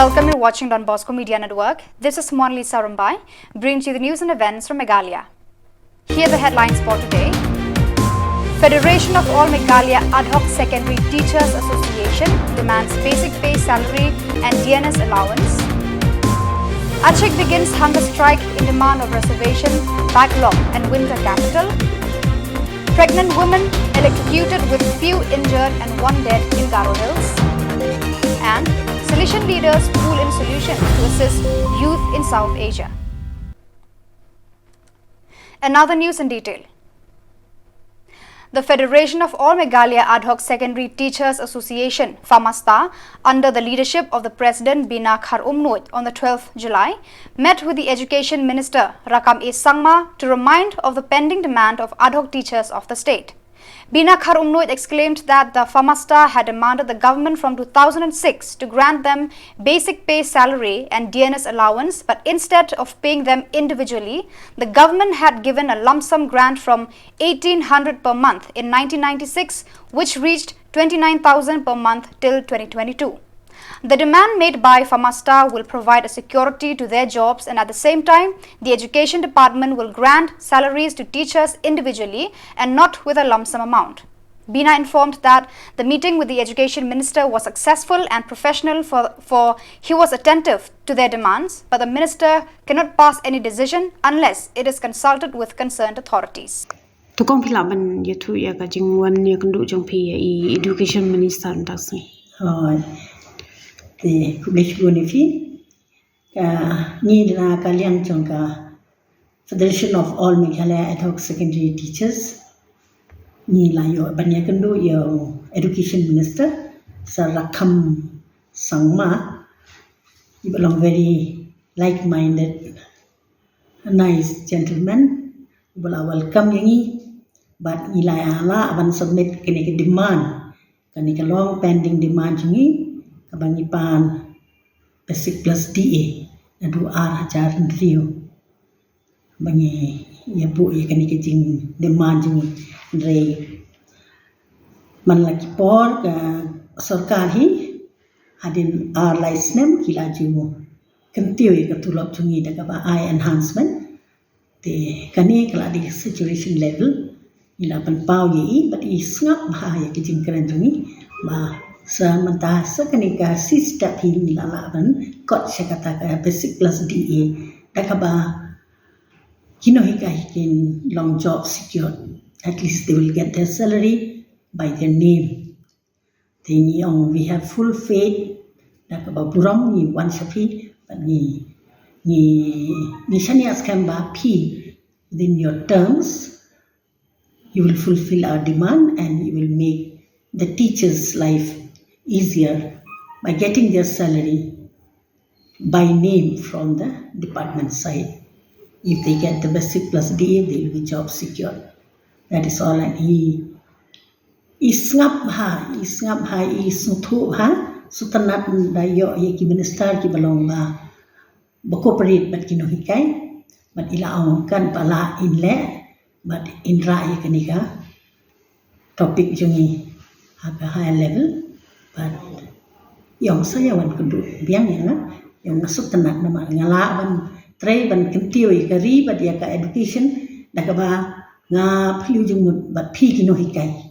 Welcome, you're watching Don Bosco Media Network. This is Monalisa Rumbai, brings you the news and events from Meghalaya. Here are the headlines for today. Federation of All Meghalaya Ad Hoc Secondary Teachers Association demands basic pay salary and DNS allowance. Achek begins hunger strike in demand of reservation, backlog and winter capital. Pregnant women electrocuted with few injured and one dead in Garo Hills. And solution leaders pool in solution to assist youth in South Asia. Another news in detail. The Federation of All Meghalaya Ad Hoc Secondary Teachers Association, FAMASTA, under the leadership of the President Bina Kharumnoit on the 12th July, met with the Education Minister Rakam A. Sangma to remind of the pending demand of ad hoc teachers of the state. Bina Kharumnoit exclaimed that the FAMASTA had demanded the government from 2006 to grant them basic pay salary and DNS allowance, but instead of paying them individually, the government had given a lump sum grant from 1,800 per month in 1996, which reached 29,000 per month till 2022. The demand made by FAMASTA will provide a security to their jobs, and at the same time, the Education Department will grant salaries to teachers individually and not with a lump sum amount. Bina informed that the meeting with the Education Minister was successful and professional for he was attentive to their demands, but the Minister cannot pass any decision unless it is consulted with concerned authorities. Tukong pilaban yaitu ya kajingwan ya kenduk jong pi Education Minister ntasni. The public ni na kaliang jongka Federation of All Meghalaya Ad Hoc Secondary Teachers ni la yo banyakandu yo Education Minister Sarakam Sangma. He belong very like-minded, nice gentleman. Bula welcome yangi, but nilai ala aban submit kini demand, kini long pending demand yangi. Kabangipan basic plus DA na 2,000 rio bangi ya bu ya kani kejing demand jing re man laki por ka sarkar hi hadin license kila ju kentiu ya katulop jungi da ka eye enhancement te kani kala di saturation level ila pan pau ye but is ngap ha ya kejing keren jungi ba sementara sekenika sistem ini lalaban kot sekata ka basic plus DA dakaba kino hikin long job secure, at least they will get their salary by their name. Then we have full faith dakaba buram ni one shapi but ni shani askan ba p within your terms you will fulfill our demand and you will make the teacher's life easier by getting their salary by name from the department side. If they get the basic plus DA, they will be job secure. That is all. And isngap ha, isnutu ha, sutanat dayo ki minister ki balong ba cooperate but kino hikai, but ilaong kan pala inle, but in ra kanika topic jungi aga higher level. But yang saya wan kudu biang yang masuk tenak nama ngala ban tray ban kentiu ka ri ba dia ka education dakaba nga phiu jung but phi kino hikai.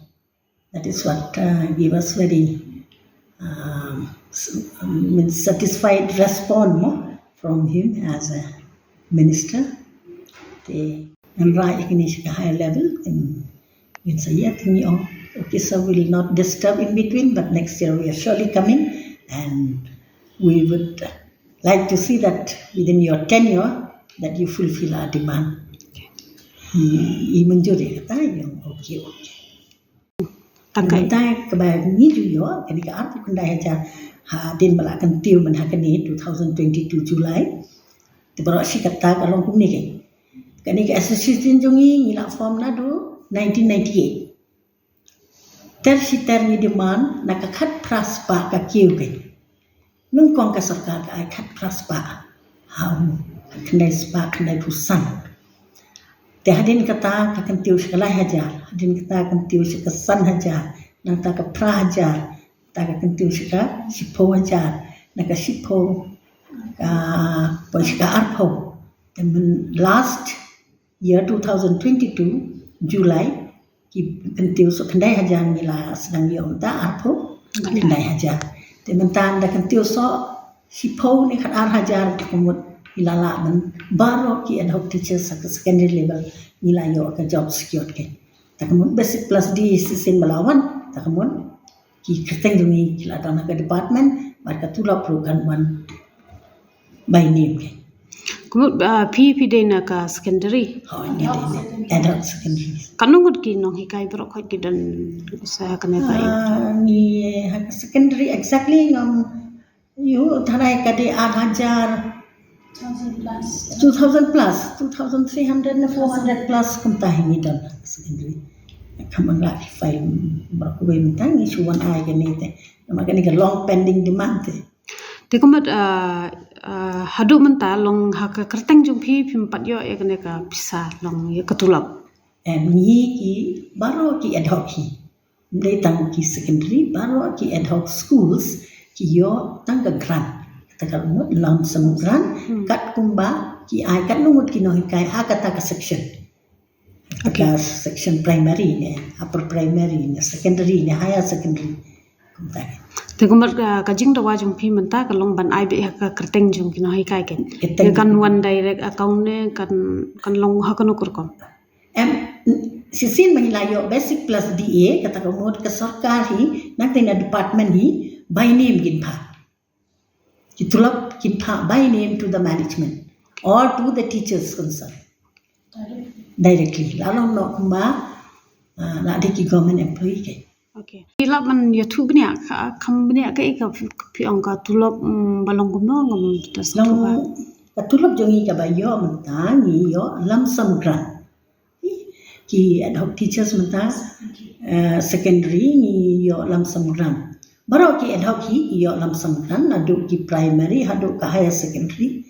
That is what gave us very satisfied response from him as a minister. The right ignition higher level in saya thingi okay, so we will not disturb in between, but next year we are surely coming and we would like to see that within your tenure that you fulfill our demand. I menjuri kata yang okay. Tangkai kebayang ni juga ketika arti kundai aja hadin balakan tiu menhakani 2022 Julai. Tiba-tiba si kata kalau kum ni kan ni association jungi ngilak form nadu 1998. Tersi demand nakakat praspa ka kiuke nung kong ka sarkar ka kat praspa hau kendai spa kendai pusan te hadin kata ka kentiu sekala hajar hadin kata kentiu sekasan hajar nang ta ka pra hajar ta ka kentiu seka sipo hajar naka shipho poishka arpho. Then last year 2022 July ki kentiu so kendai hajar mila sedang yom ta arpho kendai hajar. Then mentan da kentiu so shipho ni khat ar hajar kumut ilala ben baro ki ad hoc teachers sa secondary level mila yo ka job secured ke. Takamut basic plus D sisin balawan takamut ki kerteng dungi kila dana ke department marka tulap program one by name ke. Kumut PEP day na ka secondary. Oh ini adult secondary. Kanungut ki nong hikai bro khot ki dan saya kena kai. Ni secondary exactly ngam you tharai kade 8,000 2,000 plus 2,300 and 400 plus kumta hingi dan secondary. Kaman la file berkuwe mentang isu wan ai ke ni te. Maka ni ke long pending demand te. Te kumut hadu menta long hak kerteng jung PEP 4 yo ya kena ka bisa long ya ketulap. Ni ki baru ki ad hoc ki. Mulai tang ki secondary baru ki ad hoc schools ki yo tang ka grant. Takal mut lam sam grant kat kumba ki ai kat numut ki no hikai ha kata ka section. Okay. Section primary ne, upper primary ne, secondary ne, higher secondary. Kumta. Te kumut kajing dawa jung PEP menta ka long ban ai be ka kerteng jung ki no hikai ken. Kan one direct account ne kan long ha kono kurkom. Sisin mengilayo basic plus DA kata kumut ke sarkar hi nak tina department hi by name kin pha. Kitulap kin pha by name to the management or to the teachers concerned. Directly. Lalu no kumba nak di government employee ke. Okay. Tilap man YouTube ni company ka pi angka tulap balong kumno ngam tas Long katulap jongi ka bayo mentang yo lump sum grant. Ki ad hoc teachers mentang secondary ni yo lump sum grant. Baru ki ad hoc hi yo lump sum grant adu ki primary adu ka higher secondary.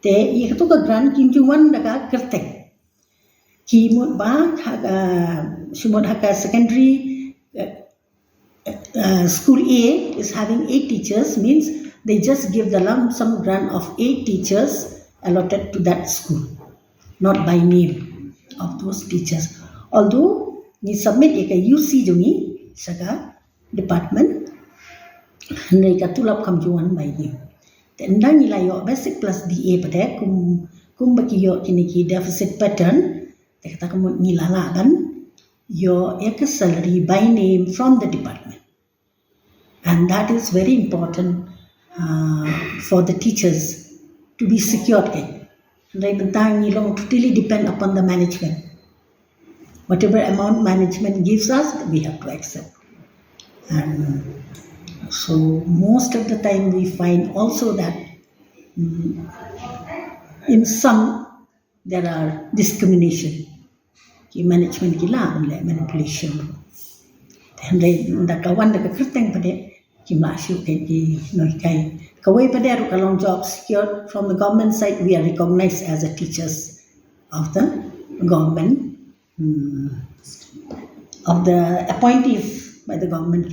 Te i tu ka grant kinjuan daga kertek. Ki mut ba sumot haka secondary school A is having 8 teachers means they just give the lump sum grant of 8 teachers allotted to that school, not by name of those teachers. Although ni submit eka UC jungi saka department nei ka tulap kamjuan by name. Tendang ilayo basic plus DA pada kum baki yo kini ki deficit pattern te kata kamu ngilala kan your eka salary by name from the department, and that is very important for the teachers to be secured. They long totally depend upon the management. Whatever amount management gives us, we have to accept. And so most of the time we find also that in some there are discrimination. Ki management kila manipulation. And the kawan the kerteng pade ki masuk ki noi kai. Kawai pada ru kalong job secured from the government side, we are recognized as a teachers of the government, of the appointees by the government.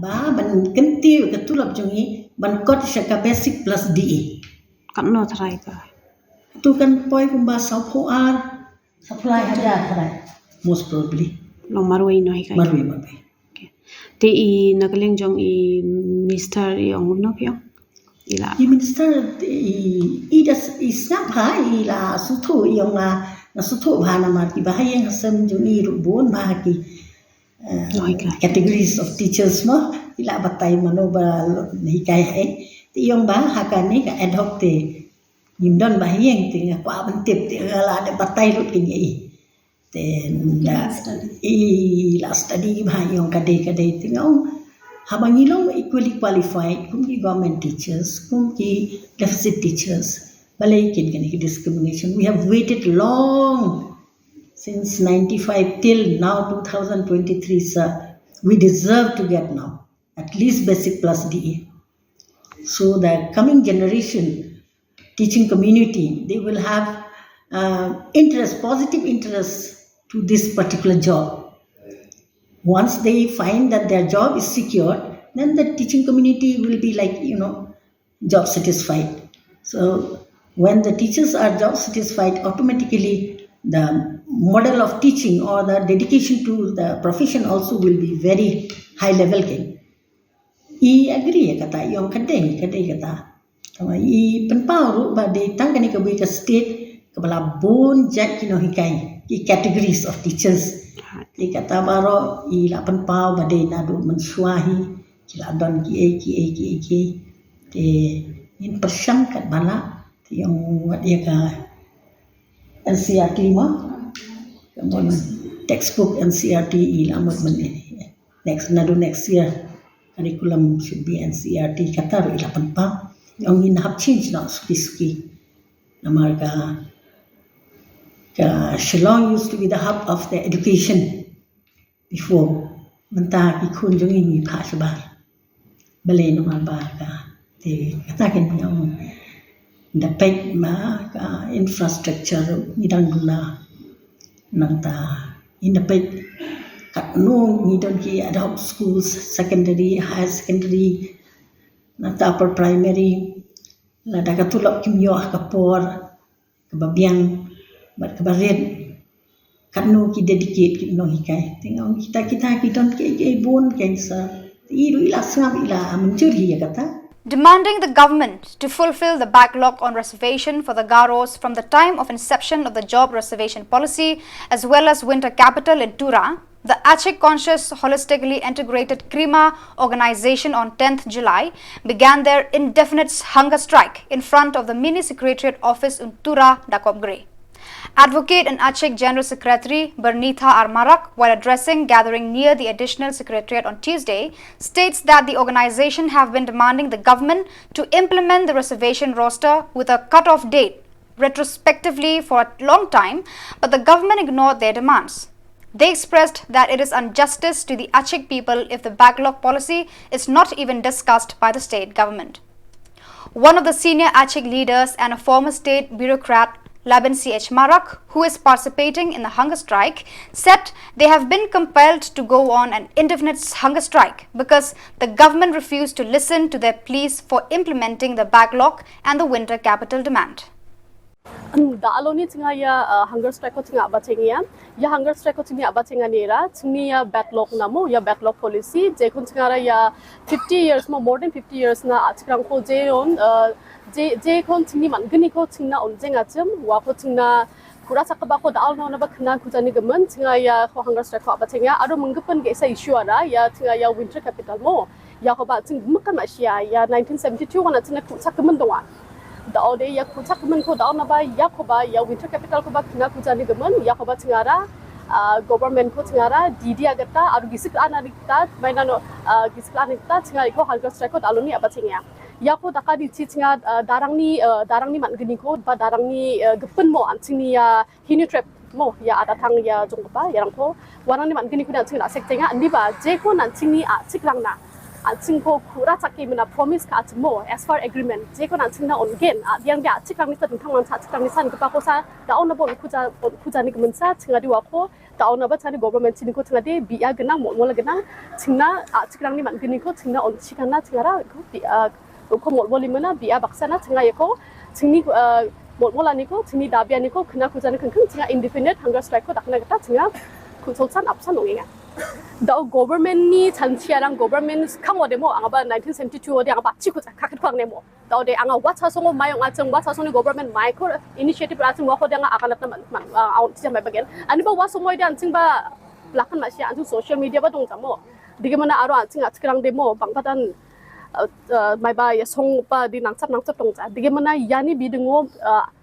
Ba ban kentiu ketulap jungi ban kot shaka basic plus DA. Kan no try ka. Tu kan poi kumba saupo ar supply hajar try most probably. Long marway no hikai. Marway. Okay. Te i nagaling jong i minister i ong no pyo. Ila. I minister i das isnap ha ila sutu yung na sutu ba na mar ki bahayang hasam jung i rubon ba ki categories of teachers mo ila batay mano ba hikai hai ti yung ba hakani ka ad hoc te nimdon bahayang te kwa bantip te ala de batay lut ki i then la study ba yung kade te ngong habang ilong equally qualified kum ki government teachers kum ki deficit teachers balay kin ki discrimination. We have waited long since 95 till now 2023 sir. We deserve to get now at least basic plus DA. So the coming generation teaching community, they will have interest, positive interest to this particular job. Once they find that their job is secure, then the teaching community will be like, job satisfied. So when the teachers are job satisfied, automatically the model of teaching or the dedication to the profession also will be very high level. I agree ya kata yang kadang kata kama I penpau ru ba de tang kani ka bui ka state ka bala bon jat kino hikai I categories of teachers I kata baro I la penpau ba de na du mensuahi kila don ki te in persyam kat bala te yang wat dia ka NCRT ma kemudian textbook NCRT I la mot men next year curriculum should be NCRT kata ro ila penpau yang in have change now ski Namarga Shillong used to be the hub of the education before menta ki kun jong ni pha sabar bale no ba ka te kata ken yang the peg ma ka infrastructure ni dang dula nang ta in the peg kat no ni don ki ad hoc schools secondary higher secondary nata upper primary la daga tulok kimyo kapor kebabiang bat kebaret kanu ki dedicate ki no hikai tengok kita don ke bon cancer iru ila sangam ila mencuri ya kata. Demanding the government to fulfill the backlog on reservation for the Garos from the time of inception of the job reservation policy as well as winter capital in Tura, the Aceh-conscious holistically integrated Krima organization on 10th July began their indefinite hunger strike in front of the mini secretariat office in Tura, Dakopgre. Advocate and Aceh General Secretary Bernitha Armarak, while addressing gathering near the additional secretariat on Tuesday, states that the organization have been demanding the government to implement the reservation roster with a cut-off date retrospectively for a long time, but the government ignored their demands. They expressed that it is injustice to the Aceh people if the backlog policy is not even discussed by the state government. One of the senior Aceh leaders and a former state bureaucrat, Laban C.H. Marak, who is participating in the hunger strike, said they have been compelled to go on an indefinite hunger strike because the government refused to listen to their pleas for implementing the backlog and the winter capital demand. Da aloni tinga ya hunger strike ko tinga abacengia ya hunger strike ko tinga abacenga nera tingi ya backlog namo ya backlog policy je kun tinga ya 50 years more than 50 years na achikrang ko je on je kon tingi man gni ko tinga on jenga chem wa ko tinga kura sakaba ko da alno na ba khna kujani gaman tinga ya ko hunger strike ko abacengia aro menggepen ge sa issue ara ya tinga ya winter capital mo ya ko ba ting makan masia ya 1972 wana tinga ku sakmen doa da ode ya kucak men ko da na ba ya ko ba ya winter capital ko ba kina kujani gaman ya ko ba tingara government ko tingara didi agata aru gisik anarikta mainano gisik anarikta tinga ko hunger strike ko daloni aba tinga ya ko daka di tinga darangni man gini ko ba darangni gepen mo antingi ya hini trap mo ya ada tang ya jongpa ya rang ko warangni man gini ko na tinga sektenga andi ba je ko nantingi chikrang na Anjingko kura caki mina promise ka atmo as far agreement. Jeko nanjingna on gain. Yang dia cikang ni tentang mansa cikang ni san kepa kosa. Daun nabo kuja ni kemensa cinga di wako. Daun nabo cari government cini ko cinga di biya genang mola genang. Cingna cikang ni man geni ko cingna on cikana cingara ko mola limana biya baksana cinga yako cingni mola ni ko cingni dabia ni ko kena kuja ni kengkeng cinga indefinite hunger strike ko dakna kita cinga kusultan absan onginga. The government ni chanchiarang government kangwa demo angaba 1972 ode angaba chiku kakit kwang nemo da ode anga watsa songo mayong achang watsa songo government micro initiative achang wa khode anga akanat man out chi mai bagen ani ba wa songo ide anching ba lakan ma sia anchu social media ba dong jamo dige mana aro anching achkrang demo bangpadan mai ba ya song pa di nangchap tong cha dige mana yani bidengo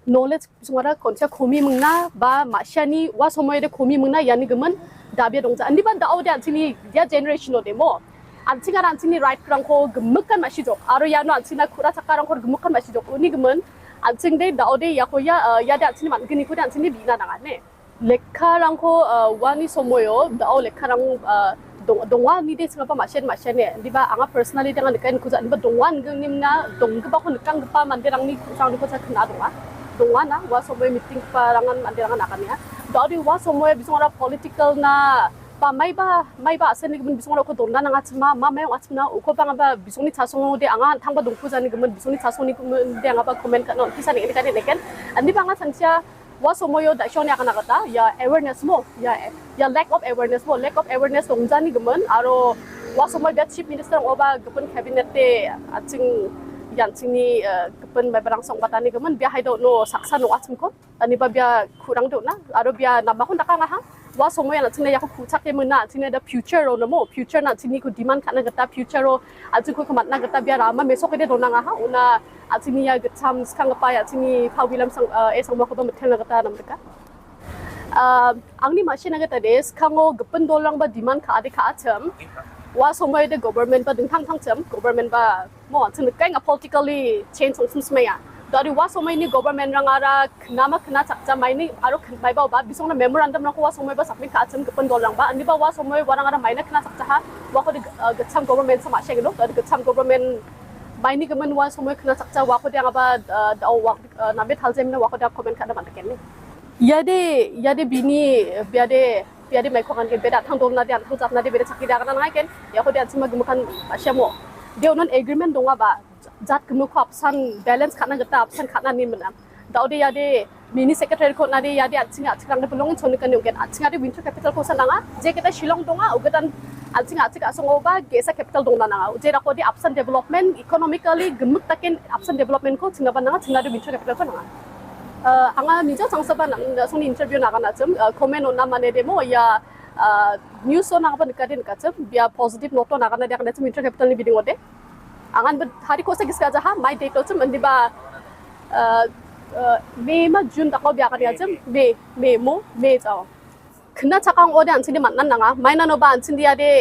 knowledge sungara koncha khomi mungna ba ma sia ni wa songo ide khomi mungna yani gemen Dabia dongja andi ban da audia antini dia generation ode mo antinga antini right krang ko gemukan masih jok aro ya no antina kura sakarang ko gemukan masih jok uni gemen anting de da ode ya ko ya da antini man gini ko da antini bina nangane lekha rang ko wani somoyo da o lekha rang dongwa ni de singapa masih ne andi ba anga personally dengan kan ko andi ba dongwan gengimna dong ba ko nekang pa mandirang ni sang ko sa kena dongwa wa somoy meeting parangan mandirangan akannya Dari wa somoy bisong ara political na ba mai ba asen ni gemen bisong ko donda nang achma ma mai achna uko bang ba bisong ni chasong de anga thangba dongpu jani gemen bisong ni chasong ni de anga ba comment ka non kisani ni kani leken andi banga sancha wa somoyo da shoni akana kata ya awareness mo ya lack of awareness dong jani gemen aro wa somoy da chief minister oba gepen cabinet te aching yan chingni gepen mai barang song batani gemen bia haido no saksa no achim ko ani ba bia kurang do na aro bia namba kon daka nga ha wa somoy na chingna ya ko kuchak ke mena chingna da future ro no mo future na chingni ko demand kana gata future ro aching ko kamat na gata bia rama meso ke de do na nga ha una achingni ya gacham skang pa ya chingni phawilam sang sang mo ko ba methel na gata nam ka angni machine na gata des kango gepen dolang ba demand ka ade ka acham wa somoy de government ba ding thang cham government ba mo chung kai nga politically change song sum smaya dari wa somoy ni government rangara nama khna chakcha mai ni aro khnai ba bisong na memorandum na ko wa somoy ba submit ka cham gepen dolang ba ani ba wa somoy warangara mai na khna chakcha ha wa ko de gacham government sama sheglo dari gacham government mai ni gemen wa somoy khna chakcha wa ko de anga ba da wa na be thaljem na wa ko da comment ka da man ken ni yade bini biade mai ko kan ke beda thang dol na dian thang jap na de beda chakki da kana ngai ken ya ko de achima gumukan asyamo de onon agreement donga ba jat gumu ko option balance khana gata option khana nin mana daudi yade mini secretary ko na de yade achinga achirang de belong chon kan yogen achinga de winter capital ko sananga je keta Shillong donga ugedan achinga asongo ba gesa capital dong nanga je ra ko de option development economically gumuk takin option development ko chinga bananga chinga de winter capital ko nanga anga nijo changsaban song interview na kana chum comment on na mane demo ya news on na ban kadin ka chum bia positive note na kana dia kana chum winter capital ni bidding ote angan hari ko se giska jaha my date chum andi ba May ma June ta ko bia ka dia chum May chao khna chakang ode an chini man nanga mai na no ba an chindi ya de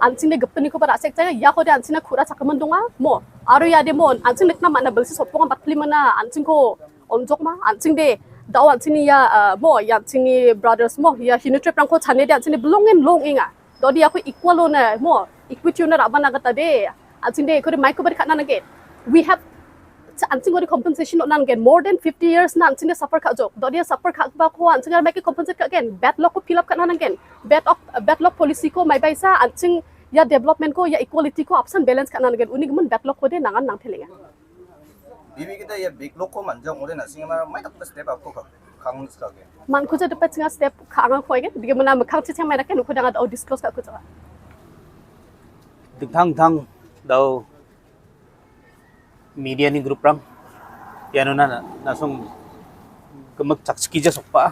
an chinde gapni ko bara sek cha ya ko de an china khura chakaman donga mo aro ya de mo an chinde na man balsi sopong batli mana an chingko onjok ma anching de daw anchini ya mo ya chini brothers mo ya hinutre prang ko chane de anchini belongin long inga dodi ya ko equal ona mo equity na rabana gata de anching de ko de micro ber khana nage we have anching ko compensation on again more than 50 years na anching de suffer kha jok dodi suffer kha ba ko anching make compensate again bad luck ko fill up kana again bad luck policy ko mai baisa anching ya development ko ya equality ko option balance kana again uni gumun bad luck ko de nangan nang thelinga bibi kita ya big loko manjang ore na singa mai tak step up ko khang ska ge man ko je dapat singa step khang ko ge dige mana makhang chi chang mai raken ko danga au disclose ka ko cha dik thang dau media ni group rang yano na song kemek chakski je sokpa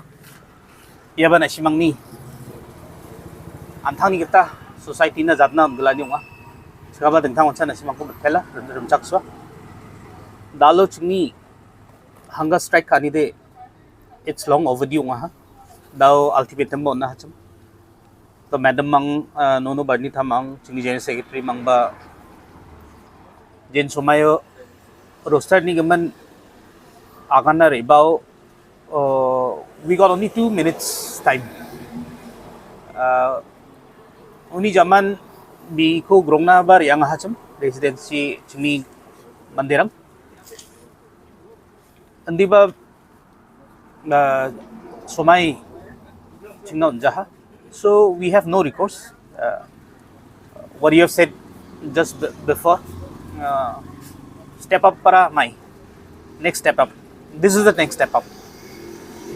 ya bana simang ni anthang ni kita society na jatna amgla ni wa sagaba ding thang wancha na simang ko thela rum chakswa dalo chini hunger strike kani de it's long overdue nga daw ultimatum mo na chum to madam mang nono barni thamang chini general secretary mang ba jen somayo roster ni gaman agana re bao we got only 2 minutes time uni zaman bi ko grongna bar yang ha chum residency chini mandirang andi ba somai chingna unjaha so we have no recourse what you have said just before step up para mai next step up this is the next step up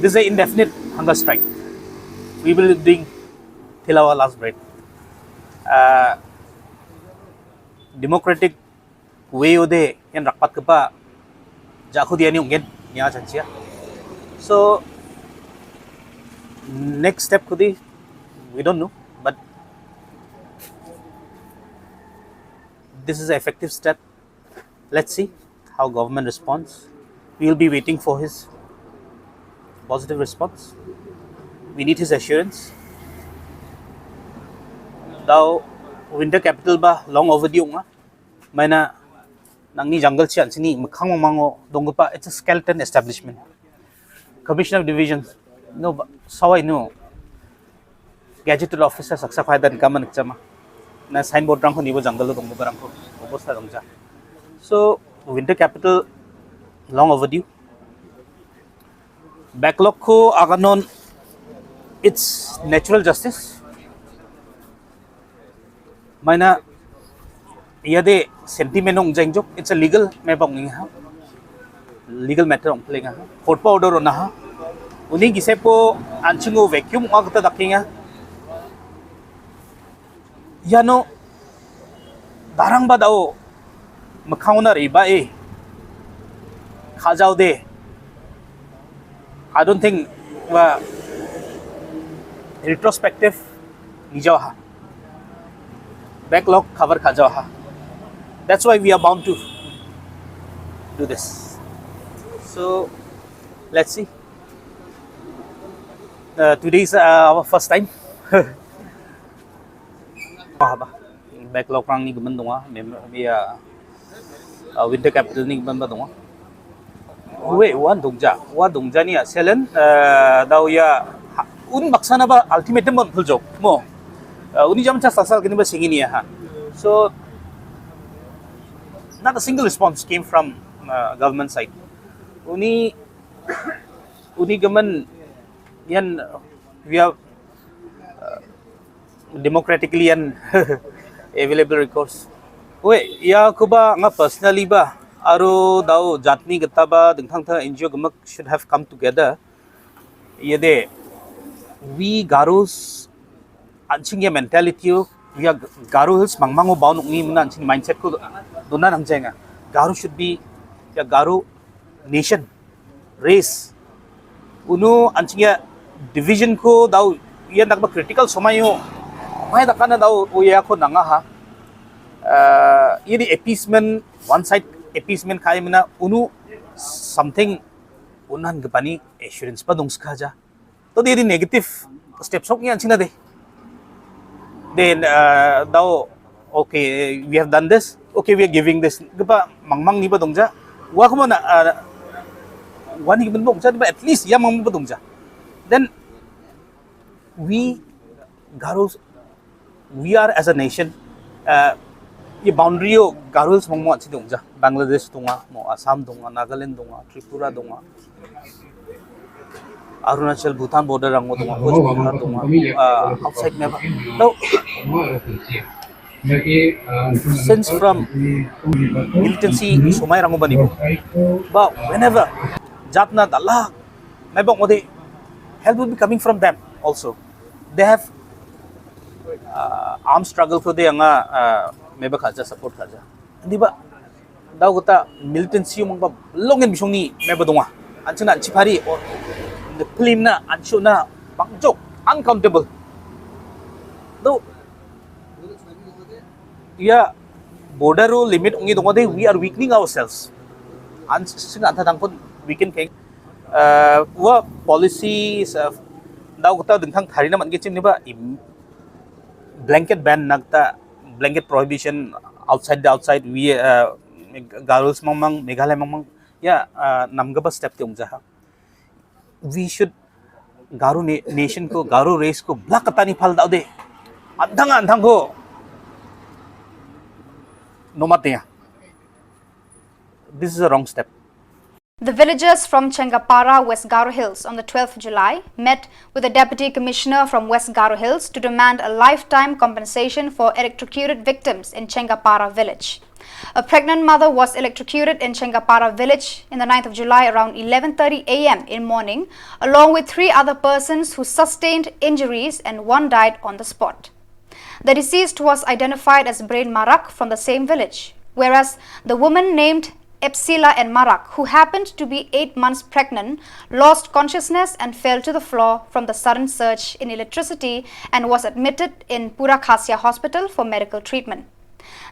this is an indefinite hunger strike we will be doing till our last breath democratic way ode yan rakpat ka pa ja khudi ani ungen nya chanchia so next step khudi we don't know but this is an effective step let's see how government responds we will be waiting for his positive response we need his assurance daw winter capital ba long overdue nga maina nangni jungle chian sini makhang mango dongpa it's a skeleton establishment commissioner of division no sawai no gazetted officer saksa phaidan kaman chama na signboard rang ko nibo jungle dongbo barang ko obosta dongja so winter capital long overdue backlog ko aganon it's natural justice Mana iya de sentiment ong jeng jok it's a legal me bong ni ha legal matter ong playing ha court pa order na ha uni gise po anchingo vacuum wa kata dakinga ya no darang ba dao makhauna riba e khajau de I don't think retrospective nijaw ha backlog cover khajau ha. That's why we are bound to do this. So let's see. Today is our first time. Backlog rang ni gaman dunga. Winter capital ni gaman ba dunga. Wait, wan dongja ni selen. Daw ya un baksana ba ultimatum bon puljok mo. Uni jam cha sasal kini ba singin ya ha. So not a single response came from government side. Uni gaman yan we are democratically and available recourse. We ya kuba nga personally ba aro daw jatni gata ba dengthang tha NGO gamak should have come together. Yede we Garos anching ya mentality we are Garo hills mangmango baun ngi mna anching mindset ko dona nang jenga Garo should be ya Garo nation race uno anching ya division ko daw ya nakba critical somayo may dakana daw uya ko nanga ha yedi appeasement one side appeasement kaya mna uno something unan gapani assurance pa dong skaja to di negative steps ok yan sina de then daw okay we have done this okay we are giving this gapa mangmang ni ba dongja wa ko na wani giben bongja ba at least ya mang ba dongja then we Garos we are as a nation ye boundary yo Garos mong mo si dongja Bangladesh donga mo Assam donga Nagaland donga Tripura donga Arunachal Bhutan border rango donga Coast Bihar donga outside me ba now since from militancy sumay rango bani but whenever jatna dalla may bong ode help will be coming from them also they have armed struggle ko de nga may ba khaja support khaja di ba daw gota militancy mong ba longen bisong ni may ba donga anchuna chipari or the film na ansho na bangjok uncountable though yeah border limit ongi dongo de we are weakening ourselves sing anta tangpon weaken king wa policies daw gota dengthang thari na man gechim ni ba blanket ban nagta blanket prohibition outside we Garos mamang Meghalaya mamang yeah namga ba step tiong jaha we should Garo nation ko Garo race ko black katani phal daw de andang ko no matya this is a wrong step. The villagers from Chengapara, West Garo Hills on the 12th of July met with the Deputy Commissioner from West Garo Hills to demand a lifetime compensation for electrocuted victims in Chengapara village. A pregnant mother was electrocuted in Chengapara village in the 9th of July around 11:30 a.m. in morning, along with 3 other persons who sustained injuries and 1 died on the spot. The deceased was identified as Brain Marak from the same village, whereas the woman named Epsila and Marak, who happened to be 8 months pregnant, lost consciousness and fell to the floor from the sudden surge in electricity and was admitted in Purakhasya Hospital for medical treatment.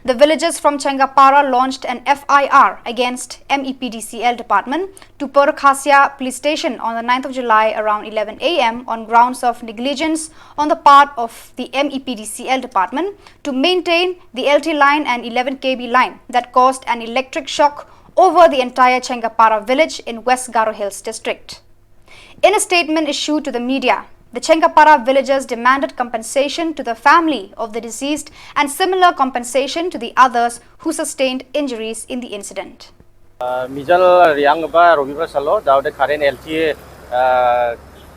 The villagers from Chengapara launched an FIR against MEPDCL department to Purakhasya police station on the 9th of July around 11 a.m. on grounds of negligence on the part of the MEPDCL department to maintain the LT line and 11 kV line that caused an electric shock over the entire Chengapara village in West Garo Hills district. In a statement issued to the media, the Chengapara villagers demanded compensation to the family of the deceased and similar compensation to the others who sustained injuries in the incident. Mijal riang ba robiba salo daude karen LT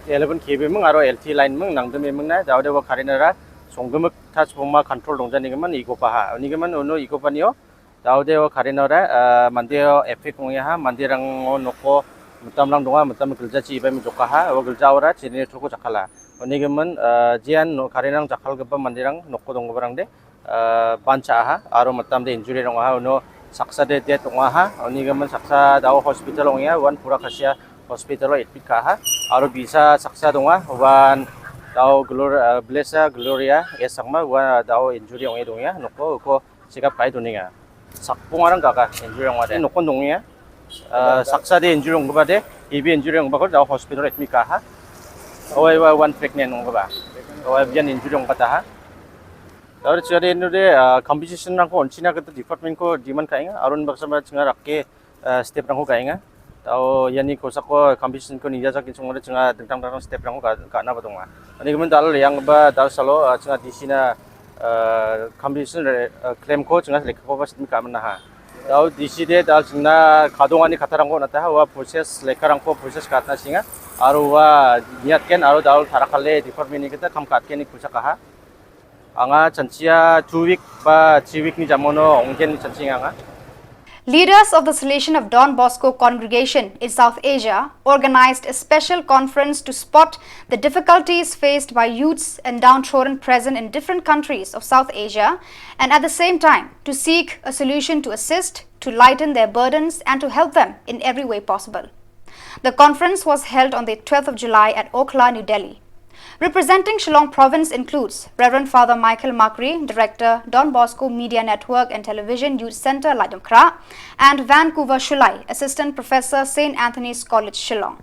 11 kb mung aro LT line mung nangdem mung na daude wa karen ra 송금을 타스 보마 컨트롤 동자니게만 이고파하 니게만 오노 이고파니요 다우데오 카리너라 만데요 에픽 공야하 만데랑오 놓고 mutamlang donga mutam kerja ci ibam jokaha wa kerja ora cini cukup jakala oni gemen jian no karinang jakal geba mandirang nokko dong barang de panca ha aro mutam de injury rong ha no saksa de det ong ha oni gemen saksa daw hospital ong ya wan pura kasia hospital admit ka ha aro bisa saksa donga wan daw blessa gloria esangma wa daw injury ong dong ya nokko ko sikap pai doninga sakpungarang kaka injury ong ade nokko dong ya saksa de injury ong ba de ibi injury ong ba ko daw hospital admit ka ha oi wa one pregnant ong ba oi bian injury ong ba ta ha daw chare no de competition rang ko onchina ka department ko diman kainga arun baksama chinga rakke step rang ko kainga daw yani ko sako competition ko ninja sak chungore chinga dengtang dang step rang ko ka na ba dong ma ani gemen dal yang ba daw salo chinga disina competition claim ko chinga lek ko ba step ka man na ha daw diside dal chinga kadongani khatarang ko nata wa process lekarang ko process katna singa aro wa niat ken aro daw tharakale department ni kita kam kat ken ni kusa ka ha anga chanchia 2 week ba 3 week ni jamono ongken ni chanchinga anga. Leaders of the Salesian of Don Bosco congregation in South Asia organized a special conference to spot the difficulties faced by youths and downtrodden present in different countries of South Asia, and at the same time to seek a solution to assist, to lighten their burdens and to help them in every way possible. The conference was held on the 12th of July at Okhla, New Delhi. Representing Shillong province includes Reverend Father Michael Makri, Director, Don Bosco Media Network and Television Youth Center, Ladumkra, and Vancouver Shulai, Assistant Professor, St. Anthony's College, Shillong.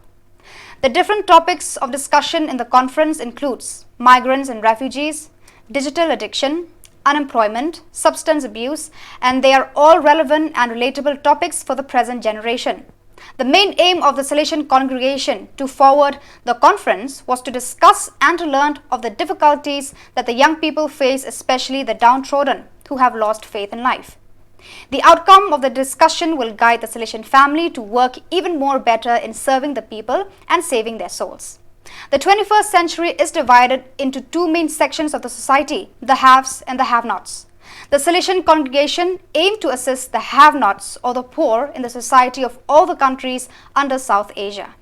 The different topics of discussion in the conference includes migrants and refugees, digital addiction, unemployment, substance abuse, and they are all relevant and relatable topics for the present generation. The main aim of the Salesian congregation to forward the conference was to discuss and to learn of the difficulties that the young people face, especially the downtrodden who have lost faith in life. The outcome of the discussion will guide the Salesian family to work even more better in serving the people and saving their souls. The 21st century is divided into two main sections of the society, the haves and the have-nots. The Salesian congregation aimed to assist the have-nots or the poor in the society of all the countries under South Asia.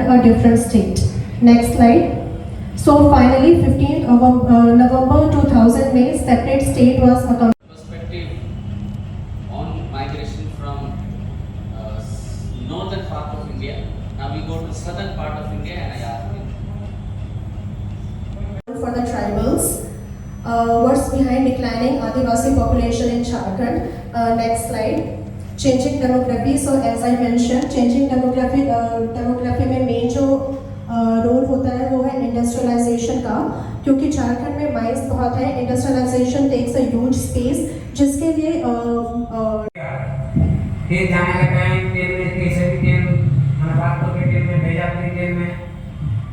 A different state. Next slide. So finally, 15th of November 2000, May, separate state was accomplished. Perspective on migration from northern part of India. Now we go to southern part of India and I ask you. For the tribals, what's behind declining Adivasi population in Jharkhand? Next slide. Changing demography. So as I mentioned, changing demography में main जो रोल होता है वो है इंडस्ट्रियलाइजेशन का, क्योंकि झारखंड में mines बहुत है. Industrialization takes a huge space, जिसके लिए फिर जाने का टाइम ट्रेन में कैसे भी ट्रेन मैंने बात करके ट्रेन में भेजा, फिर ट्रेन में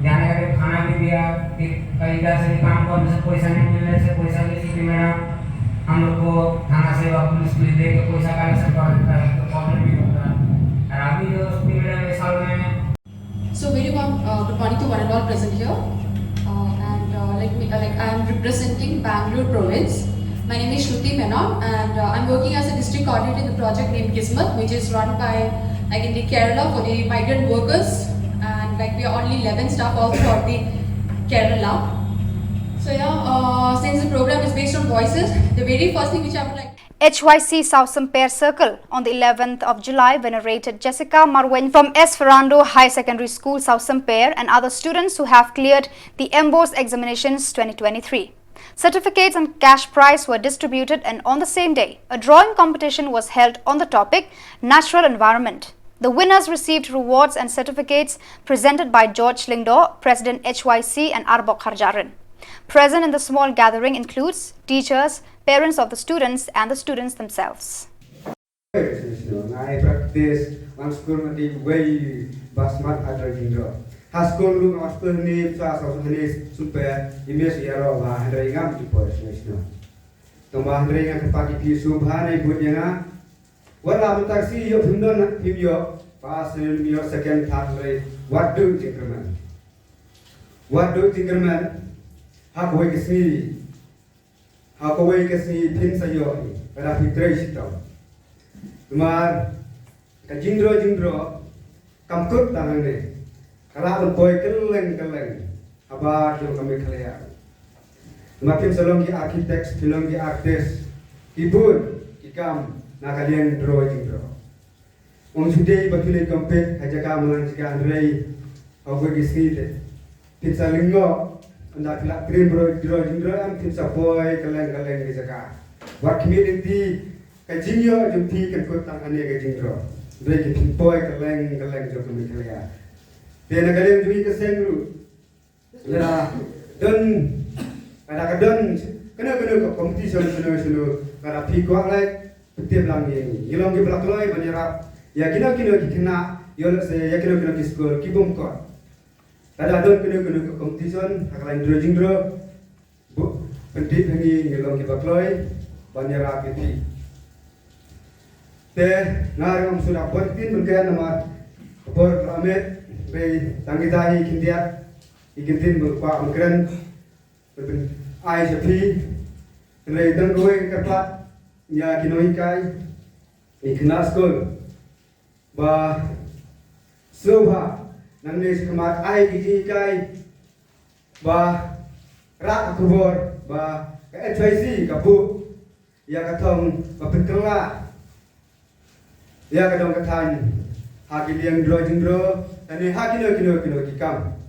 जाने का खाना भी दिया, फिर कई इधर से काम करने से पैसा नहीं मिलने से पैसा ले सी मैडम हम लोग को थाना से पुलिस पुलिस दे के पैसा कलेक्शन कर देता है, तो प्रॉब्लम भी होता है. और अभी जो मैडम इस साल में So very warm good morning to one and all present here, and I am representing Bangalore province. My name is Shruti Menon, and I'm working as a district coordinator in the project named Kismet, which is run by in the Kerala for the migrant workers, and we are only 11 staff all throughout the Kerala. So yeah, since the program is based on voices, the very first thing which I would like. HYC South Sampair Circle on the 11th of July venerated Jessica Marwen from Esperando High Secondary School, South Sampair, and other students who have cleared the MBOS examinations 2023. Certificates and cash prize were distributed, and on the same day, a drawing competition was held on the topic Natural Environment. The winners received rewards and certificates presented by George Lingdo, President HYC, and Arbok Harjaran. Present in the small gathering includes teachers, parents of the students, and the students themselves. I practice one school way basmat other Indo. Haskul lu master ni sa super image yaro ba handringam di polisi nasional. Tombah handringan tempat di subhan ibu yang Wala mutaksi yo pimdon pimyo pasil yo second third rate. What do Tinkerman? What do Tinkerman? Hakaway kasi pin sa yo para fitray sitaw. Kumar jingro kamkut tangan ni. Kalau boy keleng abad yang kami Meghalaya. Makin selong ki architects, selong ki artist, kibun, kikam, nakalian drawing. Om sudah bakilai kompet, hajaka malang jika andrei, aku gisite. Pizza linggo, anda kelak krim drawing am pizza boy keleng di jaka. Wak community kajinyo jumpi kan kot tangane kajingro. Drai ki boy keleng jom kami Meghalaya. Dia nakalian jui kesengru. Ya, dan kadang-kadang kena kompetisi sunu karena pikuak like petiap lang ini. Ilong ki belak loy menyerap. Ya kena kena yo se ya kena ki skor ki bom ko. Kadang-kadang kena kompetisi hakalan drawing draw. Bu pentit hangi ilong ki belak loy menyerap itu. Teh ngarang sudah pentin berkaitan nama kapor ramet bei tanggidahi kindiat ikintin berkuat mengkeren ai sepi nilai denggoy kerpat ya kinoikai ikhnas kol ba soba nangnes kemat ai gijikai ba rak kubor ba HYC kabu ya katong papengkela ya kadang katan hagiliang drawing ane kino kikam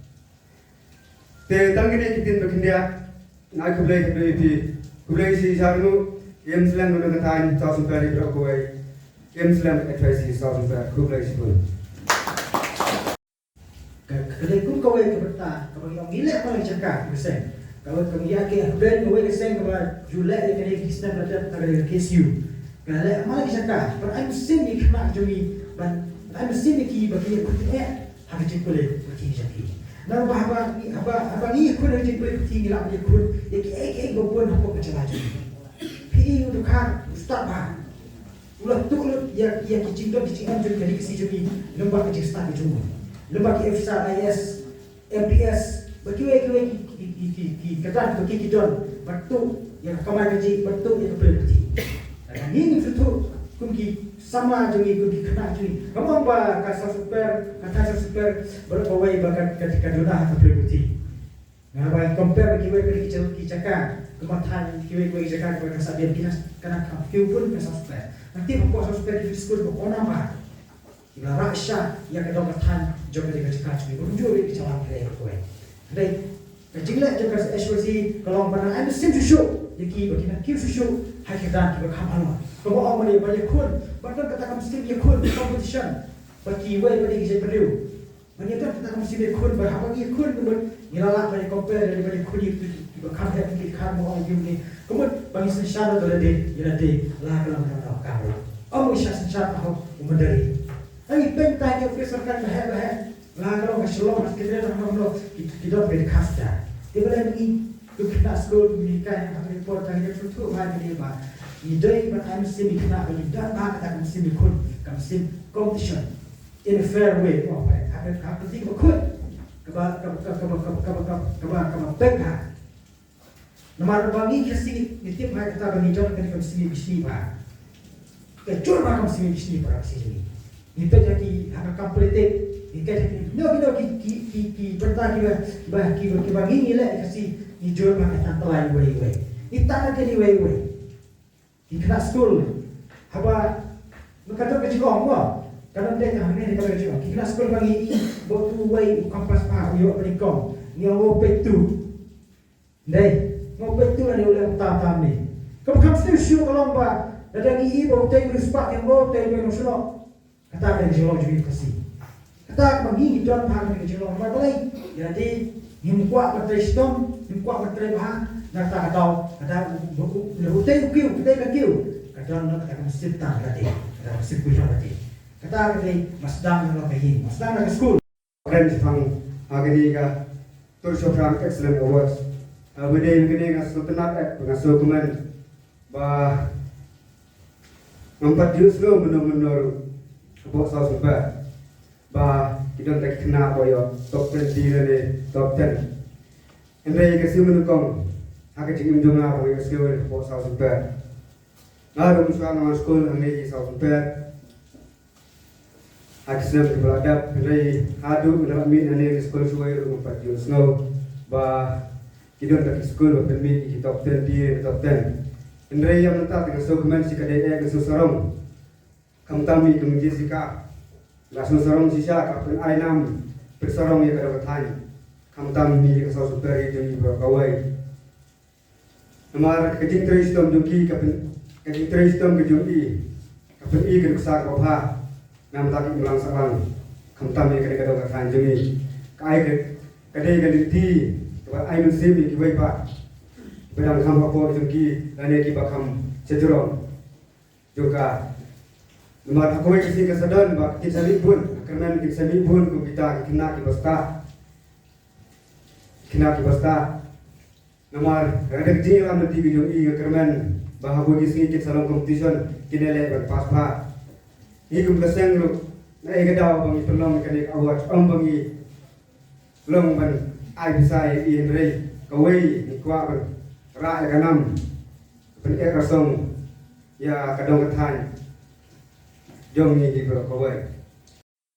te tangine kitin bakindia na kublai kublai si sarnu slam no katan thousand pari brokoi slam HYC thousand pari kublai si pun kadai kun kawai keberta kalau yang gila paling cakap persen kalau kami yakin ben kawai keseng kalau Julai kena kisna pada tagad KSU kalau malah cakap but I'm still kena jumi but I'm still ki bagi hak cikule bagi jadi. Nah bahwa ni kun cikule tinggi lah dia kun. Ek bobon apa berjalan jadi. Pi untuk kan ustaz bah. Ulah tu ya kicing jadi dari kesi jadi lembak kecil start cuma. Lembak FSA IS MPS bagi ki katan bagi kidon batu yang kamar gaji batu yang berhenti. Ini itu kunci sama jadi kunci kena jadi. Kamu apa kata super berpawai bakat ketika dona atau berhenti. Ngabai compare kiwe cakap kematan kiwe cakap kepada sabian kita kena kiwe pun kena super. Nanti apa super di sekolah berkona apa? Kita raksa yang kedua kematan jom ketika cakap kiwe berujung di jalan kaya kiwe. Jadi kecilnya jika SWC kalau mana ada sim susu. Jadi bagaimana kiu susu hakikat kita kamal. Kalau orang dia banyak kun, bahkan katakan mesti dia kun competition. Bagi way pada kita perlu. Banyak kan katakan mesti dia kun, berapa dia kun kemudian nilai banyak compare dari banyak kun itu berkam dia kita kan orang ini. Kemudian bagi sensara tu ada lah dalam kau. Orang isya sensara tahu umandari. Tapi pentai yang fisarkan lah kalau Shillong kita orang kita beri kasta. Dia boleh ni tu kena sekolah menikah yang report tadi tu mana dia bah. Idai macam mesti kena bagi dan kata mesti dikun, mesti competition in a fair way. Oh, ada penting berkut. Kaba pekah. Nomor bagi kasi nitip hai kata bagi jom kan mesti bah. Kecur macam mesti para sini. Itu jadi hak kompetitif. Ikan jadi no ki bertanya bagi bagi nilai kasi hijau pakai tantelan way. Itana kini way. Di kelas sekolah, apa berkata kecikong apa? Kadang dia yang ni kata kecikong. Di kelas sekolah bagi batu way kampas pak yo berikong. Ni ngopet tu, deh ngopet tu ada oleh utama ni. Kamu mesti show kalau apa? Ada ni ibu teh berispak yang bawa teh yang sudah kata ada Shillong juga kasih. Kata bagi kita orang pakai Shillong apa lagi? Jadi himkuat berteston, himkuat bertebahan. Nata kata hotel kiu kata nak kata masjid tang kata masjid punya kata masdang nak pergi masdang nak school keren sepang agni ka Tourist Frank Excellent Awards bede ngene nga sultanat pengasuh kuman ba Nampak justru menur bos sampai bah kita tak kena boyo top 10 di ni top 10. Ini kasi menukong hak cikim junga boyo kasi bos sampai. Ngarum suang nama sekolah ini sampai. Hak senam di beladap ini hadu dalam min ini sekolah suai nampak justru bah kita tak sekolah bermi di top 10 di top 10. Indra yang mentah dengan dokumen si kadai ke susarong kamtami kemji sika la susarong sisa kapten ainam bersarong ya kada kathai kamtami ke superi jemi kawai amar kejing tristom juki kapten kejing tristom ke jumi kapten I ke rusak bapa nam taki ulang sarang kamtami kada kathai jemi kai ke kadai galiti ai musimi ki bai pa Pedang kam apa jengki dan ki bakam sejurong juga nomor aku isi kesadon bak kita libun kerana kita libun ku kita kena ki basta nomor ada jilam nanti video ini kerana bahawa isi kita salam competition kinele bak paspa ini kum keseng lu na egadaw bang itulong kanik award bangi long ban ai bisai in rei kawai ni kwa rakyat kanam penek rasong ya kadang kathan jom ni di berkawai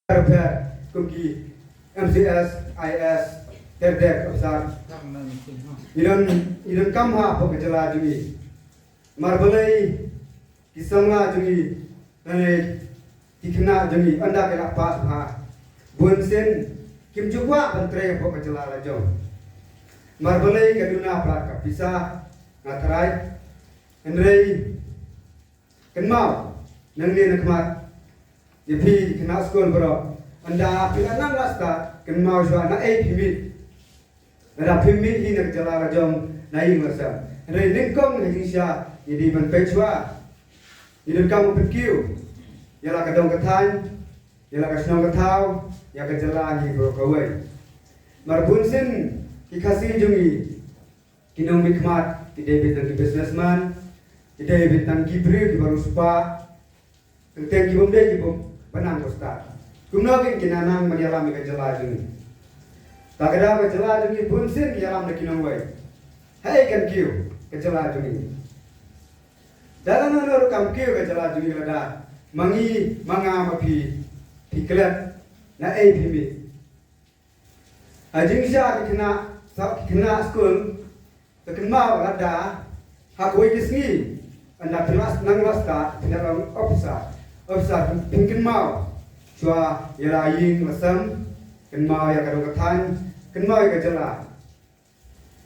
karena kuki MCS IS terdek besar idan kamha apa kejala jumi marbalai kisanga jumi nane dikena jumi anda kena pas ha bunsen kim jukwa bantre apa kejala lajong marbalai kaduna plaka bisa ngatarai Henry kenmau nangni nakmat yepi kena skol bro anda pila nang lasta kenmau jwa na pimit ada pimit hi nak jala rajom naing lasa Henry ningkong Indonesia jadi ban pechwa idun kamu pekiu yala kadong kathan yala kasnong kathau ya kajala hi bro kawai marbunsin Ikasi jungi kinong mikmat idebit ng businessman idebit ng gibri baru spa tentang gibom de gibom banang kosta kumnogin kinanang magyalami ka jala jungi tagada ka jala jungi bunsin yalam na kinong way hey kan kiyo ka jala jungi dalan nor kam kiyo ka jala jungi lada mangi manga mapi piklet na pimi ajing siya kena skul terkenal ada hakoi kisni anda kelas nang lasta tindakan ofisa pingkin mau cua yelaing lesem kenmau ya kadang kathan kenmau ya kejala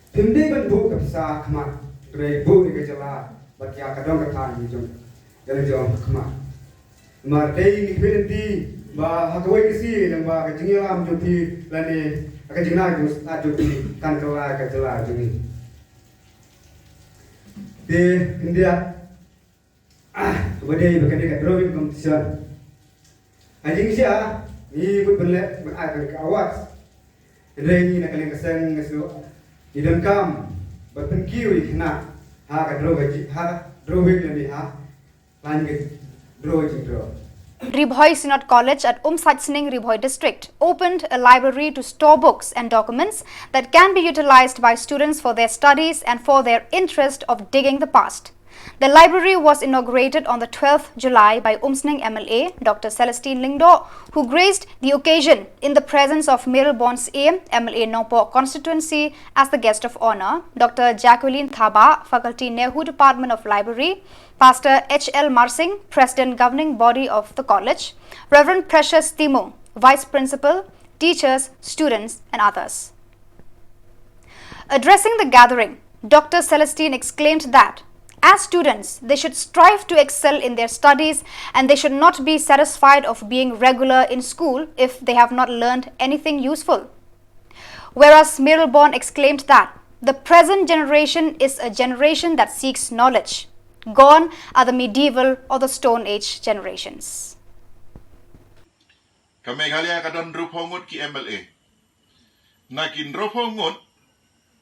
pimdi bentuk kepisa kemat grey bu ya kejala bagi ya kadang kathan jom jalan jom kemat mardei ni pinti ba hakoi kisi nang ba kejingilam jupi lani akan jenah jus ajupi kan kelai kejala juni di India kemudian berkali kat drawing competition anjing sia ni berbelak berakhir ke awas ini nak kalian keseng ngesu idam kam berpengkiwi kena ha drawing ni ha lanjut draw Ribhoi Synod College at Satsning Ribhoi district opened a library to store books and documents that can be utilized by students for their studies and for their interest of digging the past. The library was inaugurated on the 12th July by Umsning MLA Dr. Celestine Lingdo, who graced the occasion in the presence of Miralbon's AM MLA Nongpo constituency as the guest of honor, Dr. Jacqueline Thaba, Faculty Nehu Department of Library, Pastor H.L. Marsing, President Governing Body of the College, Reverend Precious Timung, Vice Principal, teachers, students and others. Addressing the gathering, Dr. Celestine exclaimed that as students, they should strive to excel in their studies and they should not be satisfied of being regular in school if they have not learned anything useful. Whereas Miralborn exclaimed that the present generation is a generation that seeks knowledge. Gone are the medieval or the Stone Age generations. Ka Meghalaya kadon rupongot ki MLA. Nakin rupongot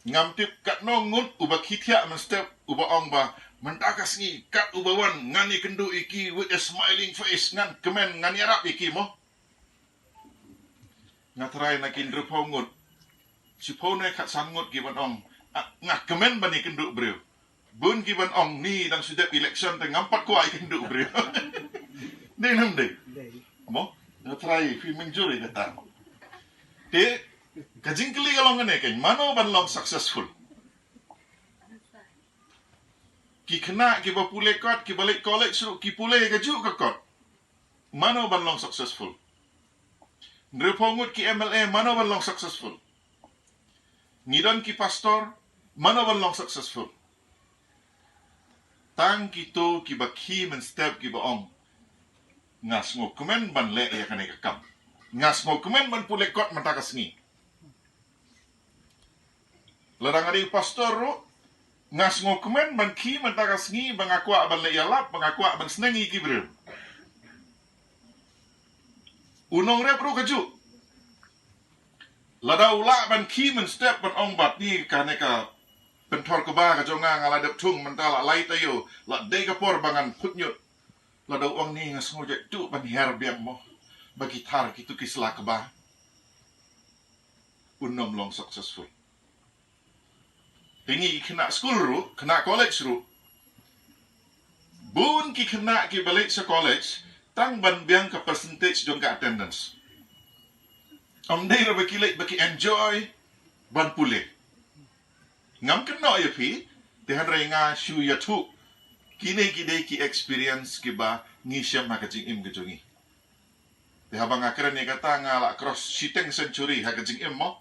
ngamtip kat nongut uba kitia mestep uba ongba Mentakas ni kat ubawan ngani kendu iki with a smiling face ngan kemen ngani arab iki mo. Ngatrai nakin repongut. Si pone kat sangut giban ong. Ngak kemen bani kendu bro. Bun giban ong ni dan sudah election teng ngampat ko ai kendu bro. Dei nam dei. Mo ngatrai fi menjuri kata. Te kajing kali kalong ngane kan mano ban long successful. Ki kena ki ba pule kot ki balik college suruh ki pule ke juk ke kot. Mano ban long successful. Nrepongut ki MLA mano ban long successful. Ngidon ki pastor mano ban long successful. Tang ki to ki ba ki men step ki ba ong. Ngas ngo kemen ban le ya kane kam. Ngas ngo kemen ban pule kot matakas ni. Larang ada pastor ro ngas ngo kemen ban ki matakas ni bang akwa ban le yalap bang akwa ban senengi ki bro. Unong rep ro kaju. Lada ula ban ki men step ban ong bat ni kane ka pentor ke ba ka jonga ngala dep tung mentala lai tayo la de ka por bangan putnyut. Lada ong ni ngas ngo je tu ban her biang mo. Bagi tar kitu kisla ke ba. Unom long successful. Tingi kena school ru, kena college ru. Bun ki kena ki balik sa college, tang ban biang ka percentage jong ka attendance. Om dei ra baki enjoy ban pule. Ngam kena ya pi, tehan ra nga shu ya tu. Kine ki dei ki experience ki ba ngisiam hakajing im gejongi. Tehabang akran ni kata nga la cross shiteng century hakajing im mo.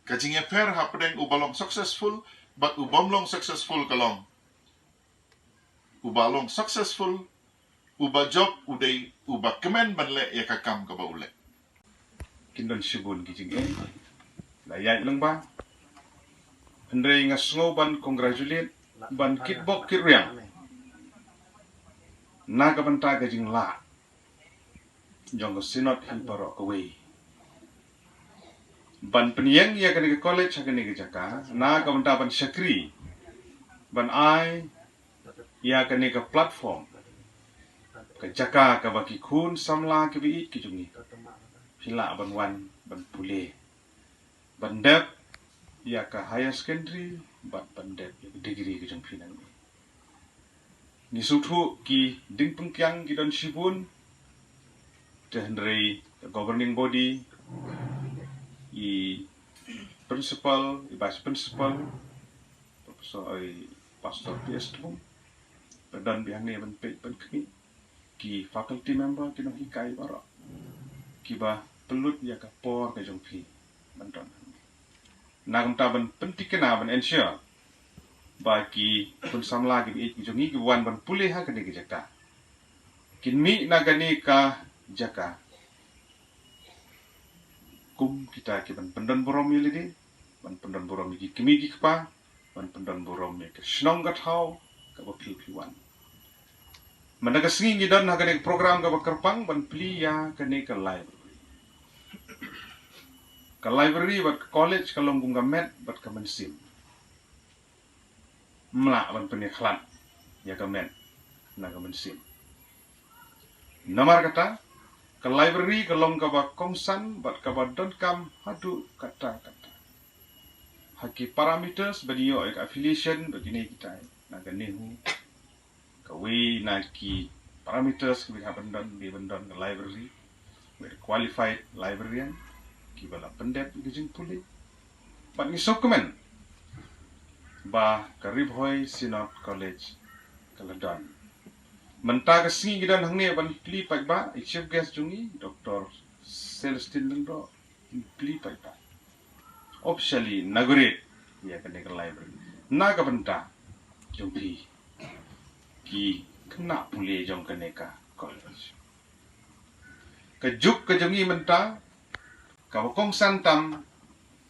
Kajing per hapdeng ubalong successful, but ubamlong successful kalong. Ubalong successful, uba job uday, uba kemen banle ya kakam ka ba ule. Kindon sibun kijing layat lang ba? Andre nga sngo ban congratulate ban kitbok kiryang. Nagabanta kajing la. Jong sinot hilparok away. Ban penyeng ia kena ke college kena ke Jaka, na kau ban syakri, ban ai ia kena ke platform, ke Jaka ke baki kun samla ke bi ke jungi, hila ban wan ban pule, ban dep ia ke higher secondary, ban dep degree ke jung pinang ni. Ni sutu ki ding pengkiang ki don sibun, tehendrai governing body. I principal, I vice principal, profesor, I pastor PS tu, dan biang ni ban pek ban kini, ki faculty member kino hikai barak, ki ba pelut ya kapor ke jongpi, bantuan. Nagam taban penting kena ban ensure, bagi pun samla ki jongi ki wan ban pulih ha kene ki jaka, kinmi nagani ka jaka. Kum kita ki ban pendan borom yeli di, ban pendan borom ki kimi ki kpa, ban pendan borom ke Shillong gat hau ka ba PP1. Managa singi ni dan hagane program ka ba kerpang ban pli ya kane ka library. Ka library bat college ka longgum ga met bat ka mensim. Mla ban peniklan ya ka met na ka mensim. Namar kata ke library ke long kaba kongsan bat kaba don kam hadu kata. Haki parameters badiyo ek affiliation begini kita naga nehu kawi naki parameters kita bandon di bandon ke library with qualified librarian kibala pendep gijing puli bat ni dokumen ba karib hoy sinot college kaladon. Mentah kesingi kita hangne ban pli pai ba chief guest jungi Dr. Celestine Lendo pli pai ba officially inaugurate ya kene ke library naga benta jumpi ki kena puli jong kene ka college ke juk ke jungi menta ka kong santam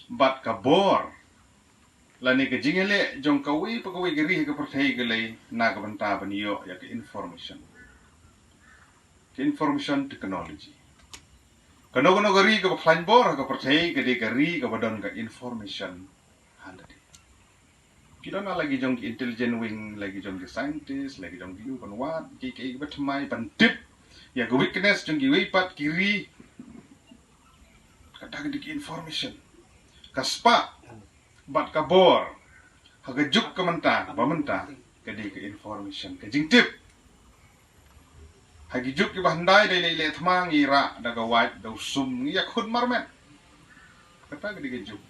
bat ka bor lani ke jingele jong kawi pakawi geri ke perthai gele naga benta baniyo ya ke information technology. Kano gari ke plan bor ke percaya ke gari ke badan ke information handadi. Kita na lagi jong ki intelligent wing, lagi jong ki scientist, lagi jong ki penwat, ki batmai pandip, ya ke weakness jong ki wipat kiri. Kadang di information. Kaspa bat kabor. Hagajuk ke mentah, bamenta kadi ke information, ke jingtip. Hagijuk ki bahandai dai lele thmang ira daga white dau sum ya khun marmet. Kata kadi ke juk.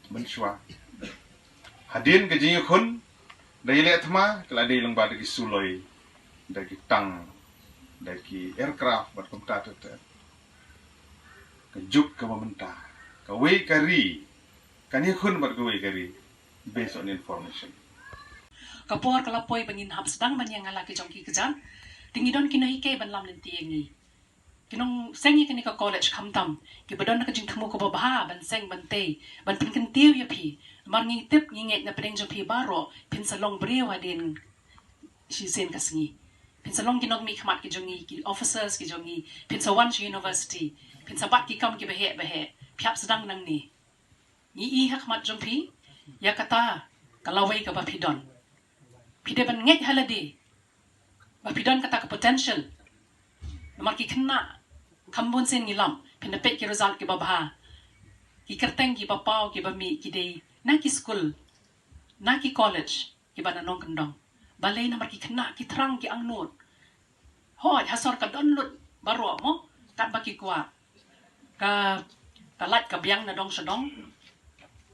Menshwa. Hadin ke jing khun dai lele thma kala dai lang ba dagi suloi, dagi tang, dagi aircraft bat komta tu. Ke juk ke bamenta. Ke wei kari. Kan ya khun bat ke wei kari. Based on information. Kapor kalapoi bangin hap sedang banyang ngala ke jongki kejan tingidon kinai ke ban lam lenti ngi kinong sengi kini ka college khamtam ki badon ka jing thmu ko baha ban seng ban te ban pin kan tiu ya phi mar ngi tip ngi nget na preng jo phi baro pin salong brew adin shi sen ka sngi pin salong kinong mi khmat ki jongi ki officers ki jongi pin sawan university pin sabat ki kam ki behe phiap sedang nang ni i khmat jong phi ya kata kalawai ka bapidon pide ban ngej halade bapidon kata ka potential namar ki kena kambon sen nilam pinda pet ki result ki babha ki kerteng ki papau ki bami ki dei na ki school na ki college ki bana nong kendong balai namar ki kena ki terang ki angnot hoi hasor ka donlut baro mo kat baki kwa ka lat ka biang na dong sedong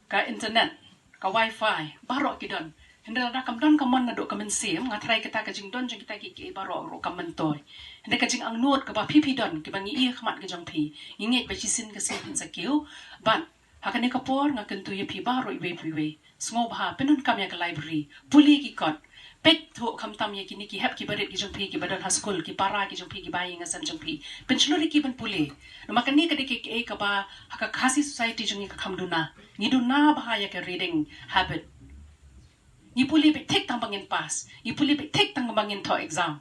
ka internet ka wifi baro kidon henda da kam don kamon na do kamen sim ngatrai kita ka jing don jing kita ki baro ro kamen toy henda ka jing ang not ka ba pipi don ki bangi i khmat ka jong pi inget ba chisin ka sin pin sakiu ban hakane ka por nga kentu ye pi baro i we sngo ba penon kam ya ka library puli ki kot pek thu kham tam ye kini ki hep ki baret ki jong pi ki badal ha school ki para ki jong pi ki bayi nga san jong pi pensionori ki ban puli no makani ka de ki ka ba haka khasi society jong ka khamduna ni do na bahaya ke reading habit ni puli be tek tang bangin pass ni puli be tek tang bangin to exam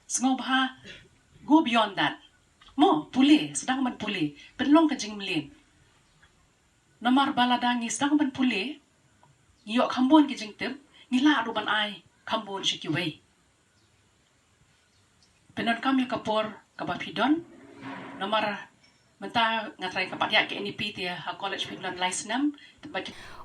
sngo bah go beyond that mo puli sedang man puli penlong ka jing mlin namar baladangi sedang man puli yo khambon ki jing tem ni la ru ban ai khambon shi ki wei penon kam ya kapor ka ba pidon namar Menta ngatrai kapat ya ke NEP dia ha college pidon license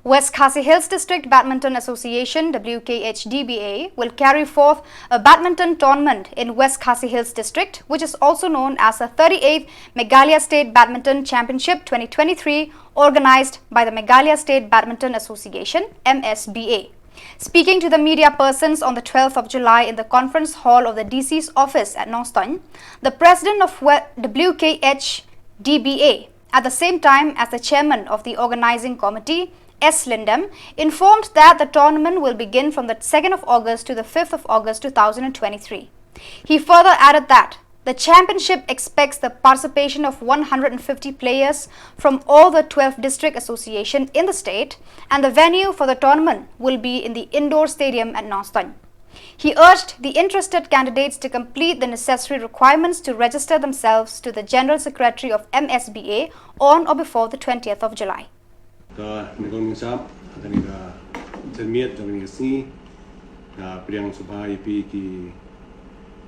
West Khasi Hills District Badminton Association WKHDBA will carry forth a badminton tournament in West Khasi Hills District, which is also known as the 38th Meghalaya State Badminton Championship 2023, organized by the Meghalaya State Badminton Association MSBA. Speaking to the media persons on the 12th of July in the conference hall of the DC's office at Noston, the president of WKHDBA, at the same time as the chairman of the organizing committee, S. Lindem, informed that the tournament will begin from the 2nd of August to the 5th of August 2023. He further added that the championship expects the participation of 150 players from all the 12 district associations in the state, and the venue for the tournament will be in the indoor stadium at Noston. He urged the interested candidates to complete the necessary requirements to register themselves to the General Secretary of MSBA on or before the 20th of July.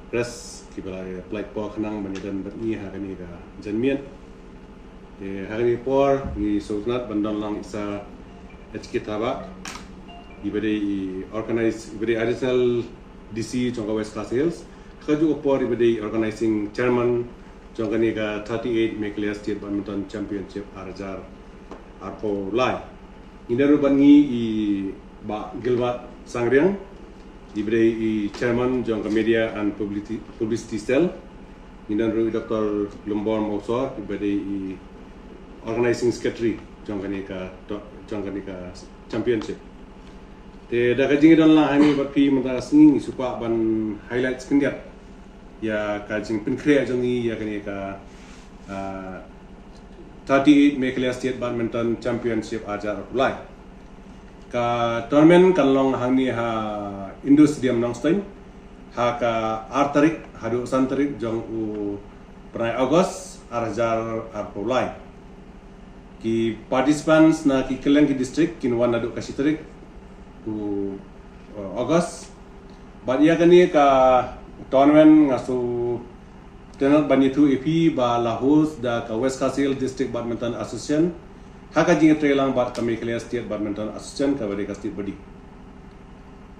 Press kibala black por khanang banidan batni hagani ga janmian hagani por ni sultanat bandon lang isa hkitaba ibade organize ibade additional DC chonga West Khasi Hills khaju por ibade organizing chairman chongani ga 38 Meghalaya State Badminton Championship arjar arpo lai inaru bangi I ba gilwat sangriang Ibrai chairman jangka media and publicity cell, Indan Rui Dr. Lombor Mausor, ibrai organizing secretary jangka nika championship. Te dah kajing dan lah ini berpi mentah sini supaya ban highlight sekendiat. Ya kajing penkrea jangi ya kini ka 38 Meghalaya State Badminton Championship ajar mulai. Ka tournament kan long hangni ha Indo Stadium Nongstein ha ka 8 tarik hadu santarik jong u pernai August arjar arpulai ki participants na ki keleng ki district kin wan adu kasih tarik ku August. But ia kani ka tournament ngasu tenat banitu EP ba Lahos da ka West Kasil District Badminton Association. Haka jing trelang bat ka Meghalaya State Badminton Association ka bari ka state body.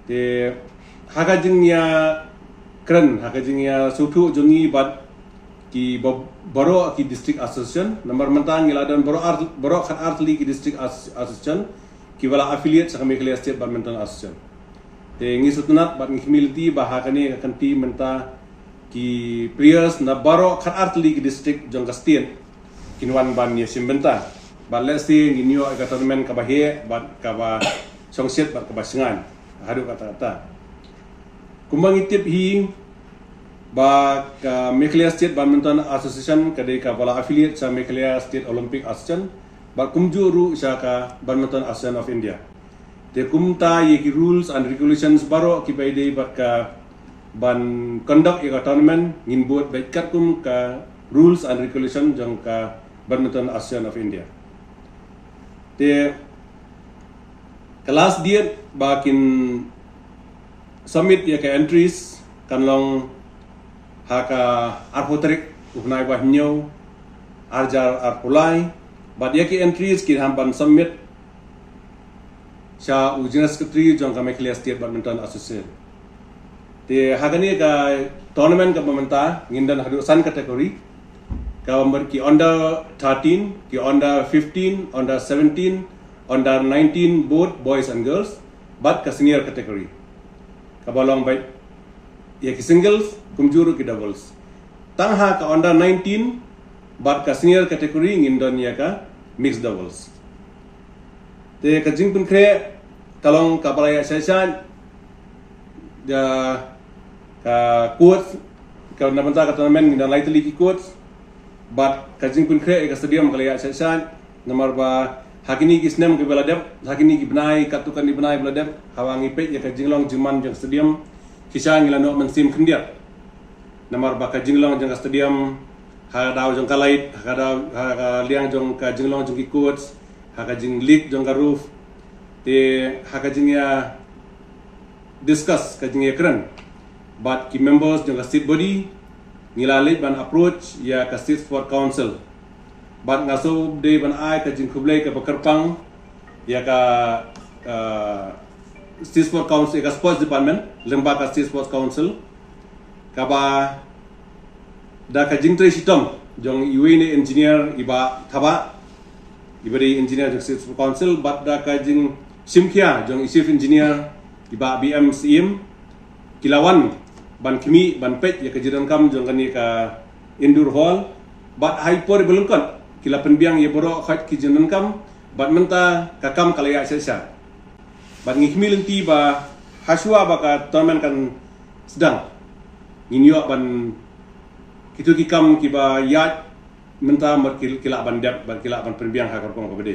Te haka jing ya keren haka jing ya sutu jongi bat ki baro ki district association number mentan ngiladan baro khat artli ki district association ki wala affiliate sa Meghalaya State Badminton Association. Te ngi sutnat bat ngi humility bahakani akan team menta ki players na baro khat artli ki district jong state kinwan ban ye simbenta bat let's say ngi nyo ka tournament ka bahe bat ka ba songset bat ka ba singan hadu kata-kata kumbang itip hi ba ka Meghalaya State Badminton Association kadai ka wala affiliate sa Meghalaya State Olympic Association ba kumjuru sa ka Badminton Association of India. Te kumta ye ki rules and regulations baro ki paidei ba ka ban conduct ye ka tournament ngin buat baik kat kum ka rules and regulations jong ka Badminton Association of India. Te kelas dia bakin submit ye ka entries kanlong haka arpotrik upnai bah nyau arjar arpulai but ye ki entries ki hamban submit sha ujina secretary jong ka Meghalaya State Badminton Association. Te hagani ka tournament ka pementa ngindan hadu san kategori ka umur ki under 13 ki under 15 under 17 under 19 both boys and girls but ka senior category ka balong baik ye ki singles kumjuru ki doubles tangha ka under 19 but ka senior category ngindon ya ka mixed doubles. Te ka jingpun kre kalong ka balaya session da ka coach ka nabanta ka tournament ngindon lightly ki coach but ka jingpun kre ka stadium kalaya session nomor ba hakini ki snem ke beladep hakini ki benai katukan ni benai beladep hawangi pe ya ka jinglong juman jong stadium kisah ngilano mensim kendia nomor ba ka jinglong jong stadium ha daw jong kalait ha daw ha liang jong ka jinglong jong ki coach ha ka jing league jong ka roof te ha ka jing ya discuss ka jing ya kran but ki members jong ka state body ngilale ban approach ya ka state sport council but ngaso de ban ai ka jing khublai ka bakarpang ya ka state sport council ka sports department lembaga state sports council ka ba da ka jing tre sitom jong iwe engineer iba thaba ibari engineer jong state sport council but da ka jing simkia jong chief engineer iba BMCM kilawan ban kimi ban pet ya ka jiran kam jong kani ka indoor hall but hyper belungkon kila penbiang ye borok khat ki jiran kam but menta ka kam kalaya sesa but ngikmi lenti ba haswa ba ka tournament kan sedang nginyo ban kitu ki kam ki ba yat menta mar kila ban dep ban kila ban penbiang ha korpong ka bede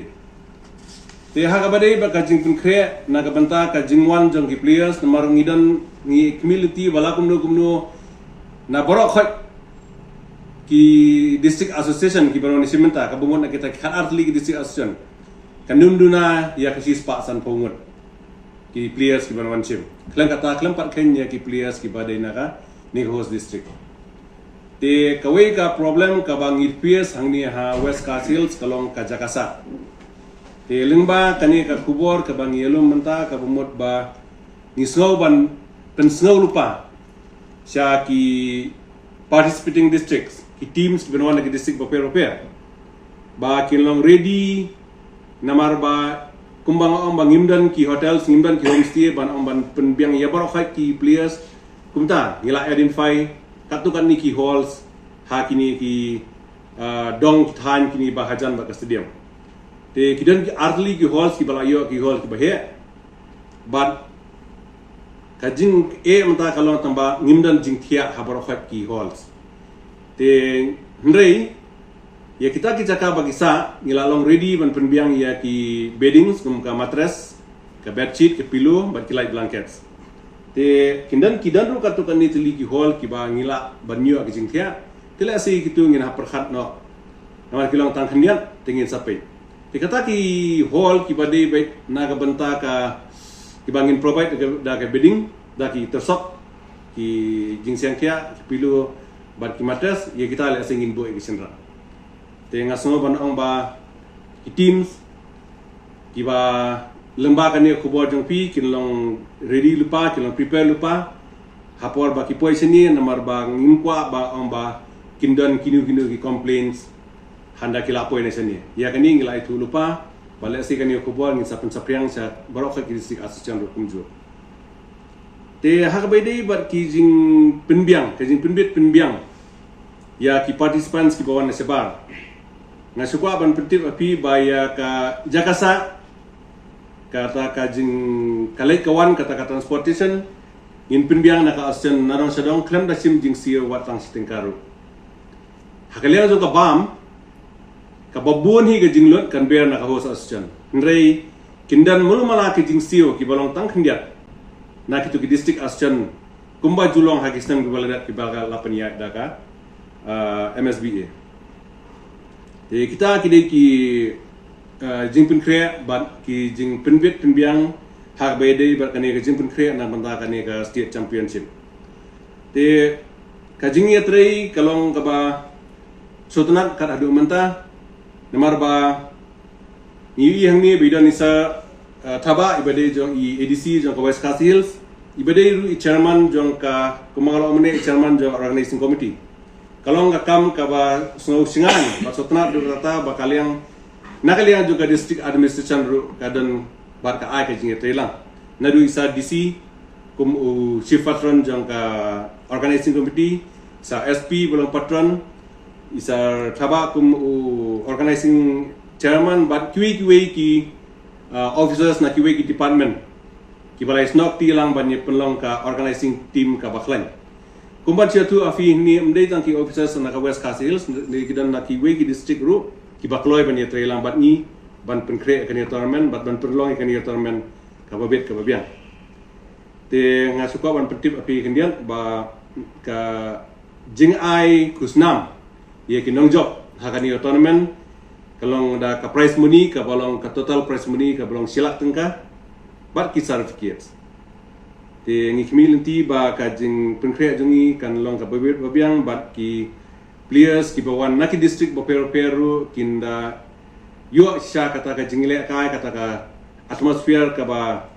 te ha ka bede ba ka jing pun kre na ka benta ka jingwan jong ki players nomor ngidan ni community wala kumno na borok khat ki district association ki baron simenta ka bumon na kita khat artli ki district association kanunduna ya kasi spa san pongot ki players ki baron sim klan kata klan pat kenya ki players ki badai na ka ni host district te kawai ka problem ka bang players hangni ha West Castles kalong ka Jakasa te lingba kani ka kubor ka bang yelum menta ka bumot ba ni snow ban pen snow lupa sya ki participating districts ki teams benwan lagi district paper ba kinlong ready namar ba kumbang ong bangimdan ki hotels ngimdan ki homestay ban ong ban penbiang ya barok khai ki players kumta ngila identify katukan ni ki halls ha kini ki dong than kini ba hajan ba ka stadium te kidan ki artli ki halls ki balayo ki hall ki bahe but kajing menta kalong tamba ngimdan jing thia ha barok khai ki halls te hendrei ya kita cakap bagi sa ngilalong ready ban penbiang ya ki beddings kum ka mattress ka bedsheet ke pillow ban ki light blankets te kidan ru katukan ni tili ki hall ki ba ngila ban nyu ki jingthia tila si kitu ngin ha perkhat no namar kilong tang khniat tingin sapai te kata ki hall ki ba dei baik na ka benta ka bangin provide da ke bidding da ki tersok ki jingsiang kia ki pilu bat ki matas ye kita le singin bo ki senra te ngasno ban ong ba ki teams ki ba lemba kan ye khubor jong pi kin long ready lupa kin long prepare lupa hapor ba ki poison ni namar ba ngimkwa ba ong ba kindon kinu ki complaints handa kila poin seni ya kan ni ngilai tu lupa balik si kan ye khubor ngin sapen sapriang sa barok ki disik asosian kumju te hak baidai bar ki jing penbiang ke jing penbit penbiang ya ki participants ki bawan sebar na sukwa ban pentip api baya ka jakasa kata ka jing kalai kawan kata transportation in penbiang na ka asen narong sadong klem da sim jing sio watang stingkaru hakalian zo ka bam ka babun hi ka jing lot kan ber na ka hos asen nrei kindan mulu mala ki jing sio ki balong tang khndiat na kitu ki district asjan kumba julong hakistan ki baladat ki balga lapania daka MSBA te kita kide ki jingpin krea bat ki jingpin bit pinbiang hak bede bat kane ki jingpin krea na banda kane ka state championship te ka jingi atrei kalong ka ba sotunat kat adu menta namar ba ni yang ni bidan isa thaba ibade jong ADC jong West Coast Hills ibade ru chairman jong ka kumangalo mene chairman jong organizing committee kalong ka kam ka ba snow singan ba sotna du rata ba kaliang nakaliang juga district administration ru kadan bar ka ai ka jinge telang nadu isa DC kum chief patron jong ka organizing committee sa SP bolong patron isa thaba kum organizing chairman but QA ki officers na kiwe ki department ki balai snok ti lang ban ye penlong ka organizing team ka baklan kumban sia tu afi ni mdei tang ki officers na ka West Coast Hills ni kidan na kiwe ki district ru ki bakloi ban ye trelang bat ni ban penkre ka ni tournament bat ban penlong ka ni tournament ka babet ka babiang te ngasuka ban petip api kendian ba ka jing ai kusnam ye ki nongjok ha ka ni tournament kalong da ka prize money ka balong ka total prize money ka balong silak tengka bat ki certificates te ngi kmilenti ba ka jing penkre jungi kan long ka babiang bat ki players ki bawan na ki district bo peru kinda yo sha kata ka jingle kai kata ka atmosphere ka ba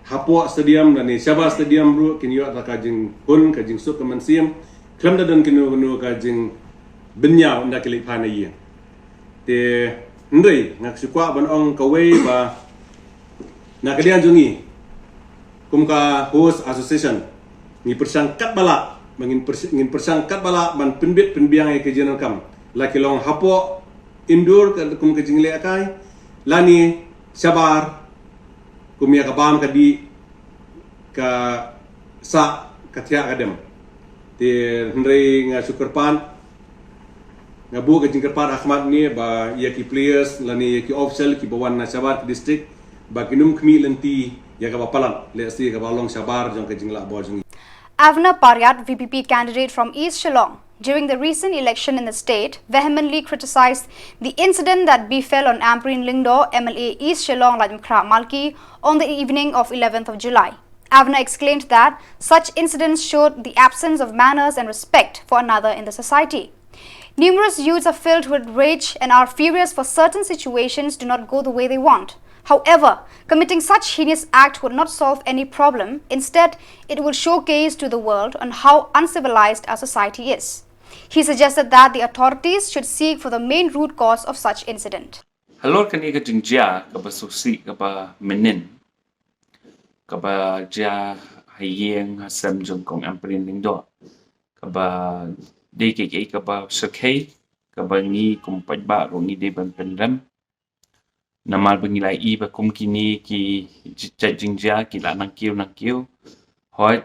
hapo stadium dan ni Sabah stadium ru kin yo ka jing kun ka jing suk ka mansiam klam da dan kinu ka jing benyau nda kili phana yi te ndrei ngak sikwa ban ong kawei ba na kalian jungi kum ka host association ni persangkat bala mangin persangkat bala ban penbit penbiang ke general kam laki long hapo indoor kum ke jingle akai lani sabar kum ya ka bam ka di ka sa katia kadem te ndrei ngak sukerpan ngabu ke jingkar Ahmad ni ba ya ki players lani ya ki official ki bawan na Sabar district ba kinum kmi lenti ya ka bapalan le si ka balong Sabar jong ke jingla bo jong Avna Paryat, VPP candidate from East Shillong, during the recent election in the state, vehemently criticized the incident that befell on Amprin Lingdo, MLA East Shillong Lajmkra Malki on the evening of 11th of July. Avna exclaimed that such incidents showed the absence of manners and respect for another in the society. Numerous youths are filled with rage and are furious for certain situations do not go the way they want. However, committing such heinous act would not solve any problem. Instead, it will showcase to the world on how uncivilized our society is. He suggested that the authorities should seek for the main root cause of such incident. Halor kan ika jingjia kaba susi kaba menin kaba jia hayeng hasam jong kong amprin lingdo kaba DKK kaba sakhay kaba ni kumpat ba rongi de ban pendam namal bangilai I ba kum kini ki jingjia ki la nang kiu hoi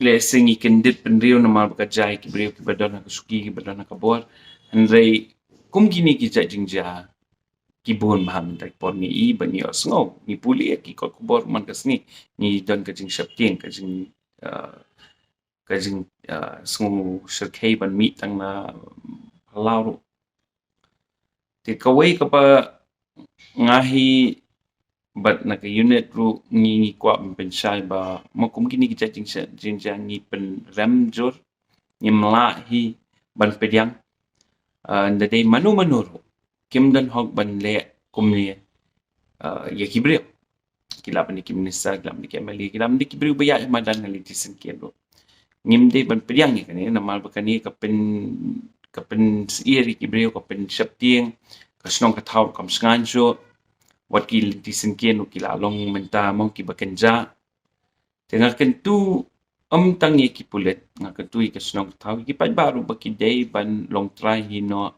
blessing ikendit penriu namal bakajai ki beriu ki badana kusuki ki badana kabor andrei kum kini ki jingjia ki bon maham tak por ni I ba ni osngo ni puli ki ko kubor man kasni ni don ka jing shapking ka jing sngu shakhay ban mi tang na halau te kawai ka pa ngahi but naka unit ru ngi kwa pensai ba mo kum kini kita jing ngi pen ramjur ngi mlahi ban pediang ndade manu ru kim dan hok ban le kum ni ya kibriyo kilap ni kim nisa kilap ni kemali kilap ni kibriyo baya madan ngali tisen kero ngimde ban pediang ni kan nama bakani kapen sieri kibriyo kapen syaptieng kasnong katau kam snganjo wat ki tisen keno kila long menta mo ki bakenja tengah kentu tang ye ki pulet ngakentu kasnong katau ki pat baru bakidei ban long try hino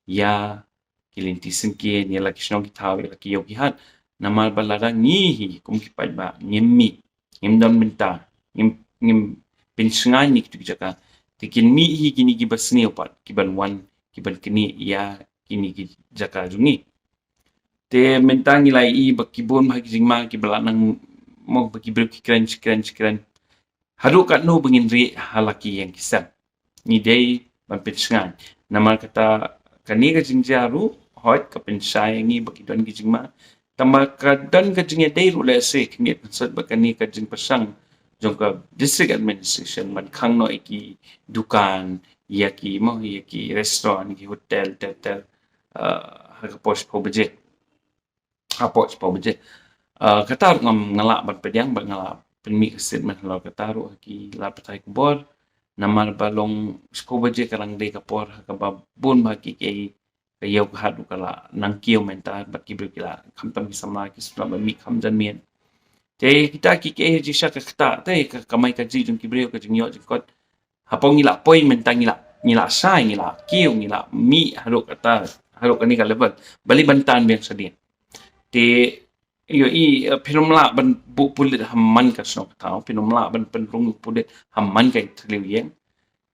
ya kilinti sengke ni la kisnong ki thaw la ki yogi hat namal balada ngi kum ki pai ba ngimmi ngimdon minta ngim pinsngai ni tu jaka tikin mi hi kini ki basni opat ki ban wan ki ban kini ya kini ki jaka jungi te minta ngi lai i bakibon ma ki jingma ki balanang mo bakibro ki kran haru kat no bengin ri halaki yang kisam ni dei ban pinsngai namal kata kani ka jingjaru hot ka pensai ngi baki don ki jingma tama ka don ka jingya dei ru le se kni sot bakani ka jing pasang jong ka district administration man khang no ki dukan ya ki mo ya ki restaurant ki hotel tel ha ka posh po beje kata ngam ngalak ban pediang ban ngalak penmi kesit man lo kata ru ki la patai kubor namal balong sko beje karang dei kapor ka babun bagi ke kayau hadu kala nangkiu menta bat ki kila kamtam ki samla ki sula mi kam jan mien te kita ki ke ji sha ka kta te ka kamai ka ji jung ki breu ka jing yo jing kot hapong ngila poi menta ngila sai ngila kiu ngila mi hadu kata hadu kani ka level bali bantan biang sedien te yo i pinumla ban bu pulit hamman ka snok tau pinumla ban penrung pulit hamman ka triu yeng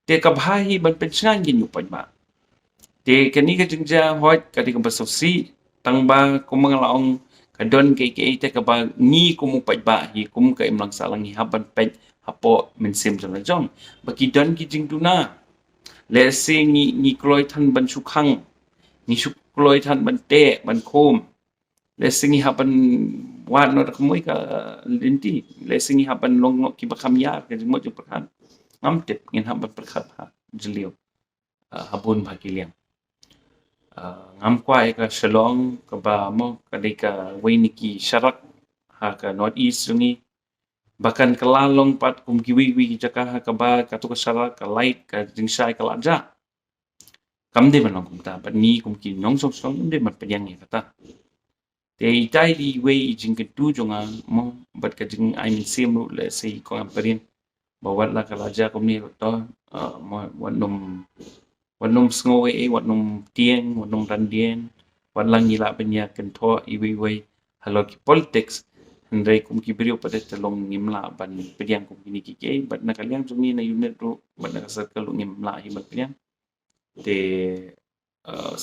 te ka bhahi ban pensang gin yu pa te kani ka jingja hot ka ka basosi tangba kumang laong ka don ke te ka ba ni kumu pa ba hi kum ka imlang salang hi haban pet hapo min sim jong jong baki don ki jingduna le se ni kloi than ban sukhang ni su kloi than ban te ban khom le singi haban wan no kemoi ka linti le singi haban long ki bakam yar ka jingmo jong perhan ngam tep ngin haban perkhat ha jeliu habun bhagiliang ngam kwa ka Shillong ka ba mo kadika wainiki sharak ha ka north east sungi bahkan kelalong pat kum kiwi jaka ha ka ba ka tu ka sharak ka light ka jingsai ka laja kamde ban kum ta pat ni kum ki nong song de mat penyang ya kata te itai di wei jing ke tu jonga mo bat ka jing ai min sim lu le sei ko amperin bawat la ka laja kum ni to mo wanum sngoe wanum tieng wanum randien walang gila penya kentho iwi halo ki politics ndai kum ki brio pada telong ngimla ban pediang kum kini ki ke bat na kaliang jumi na unit ru bat na circle ngimla hi bat pediang te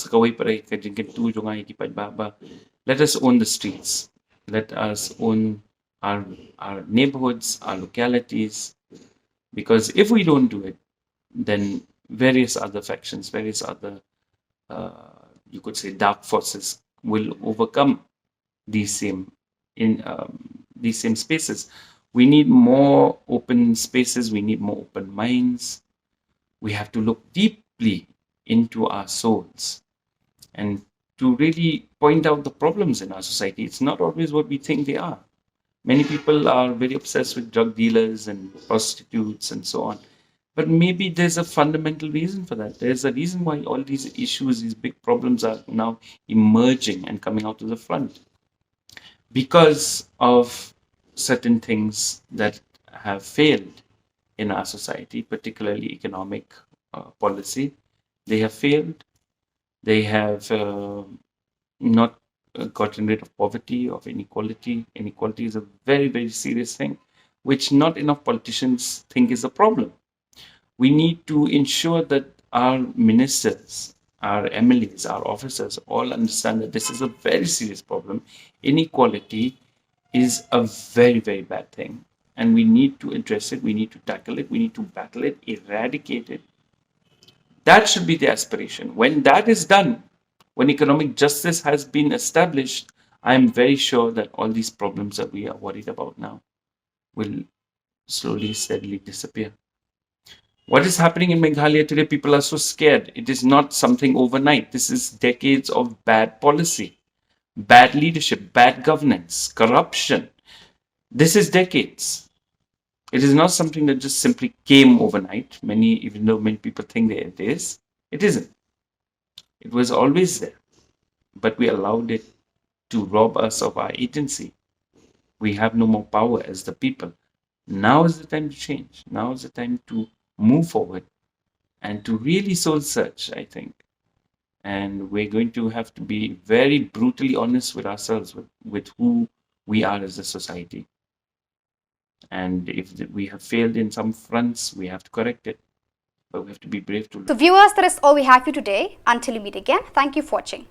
sakawai pada ka jingken tu jongai ki pat ba let us own the streets let us own our neighborhoods our localities because if we don't do it then various other factions, various other, you could say, dark forces will overcome these same spaces. We need more open spaces. We need more open minds. We have to look deeply into our souls and to really point out the problems in our society. It's not always what we think they are. Many people are very obsessed with drug dealers and prostitutes and so on. But maybe there's a fundamental reason for that. There's a reason why all these issues, these big problems are now emerging and coming out to the front. Because of certain things that have failed in our society, particularly economic policy. They have failed. They have not gotten rid of poverty, of inequality. Inequality is a very, very serious thing, which not enough politicians think is a problem. We need to ensure that our ministers, our MLAs, our officers all understand that this is a very serious problem. Inequality is a very, very bad thing. And we need to address it, we need to tackle it, we need to battle it, eradicate it. That should be the aspiration. When that is done, when economic justice has been established, I'm very sure that all these problems that we are worried about now will slowly, steadily disappear. What is happening in Meghalaya today? People are so scared. It is not something overnight. This is decades of bad policy, bad leadership, bad governance, corruption. This is decades. It is not something that just simply came overnight. Even though many people think that it is, it isn't. It was always there, but we allowed it to rob us of our agency. We have no more power as the people. Now is the time to change. Now is the time to move forward and to really soul search, I think. And we're going to have to be very brutally honest with ourselves, with who we are as a society. And if we have failed in some fronts, we have to correct it. But we have to be brave to. So viewers, that is all we have for today. Until we meet again, thank you for watching.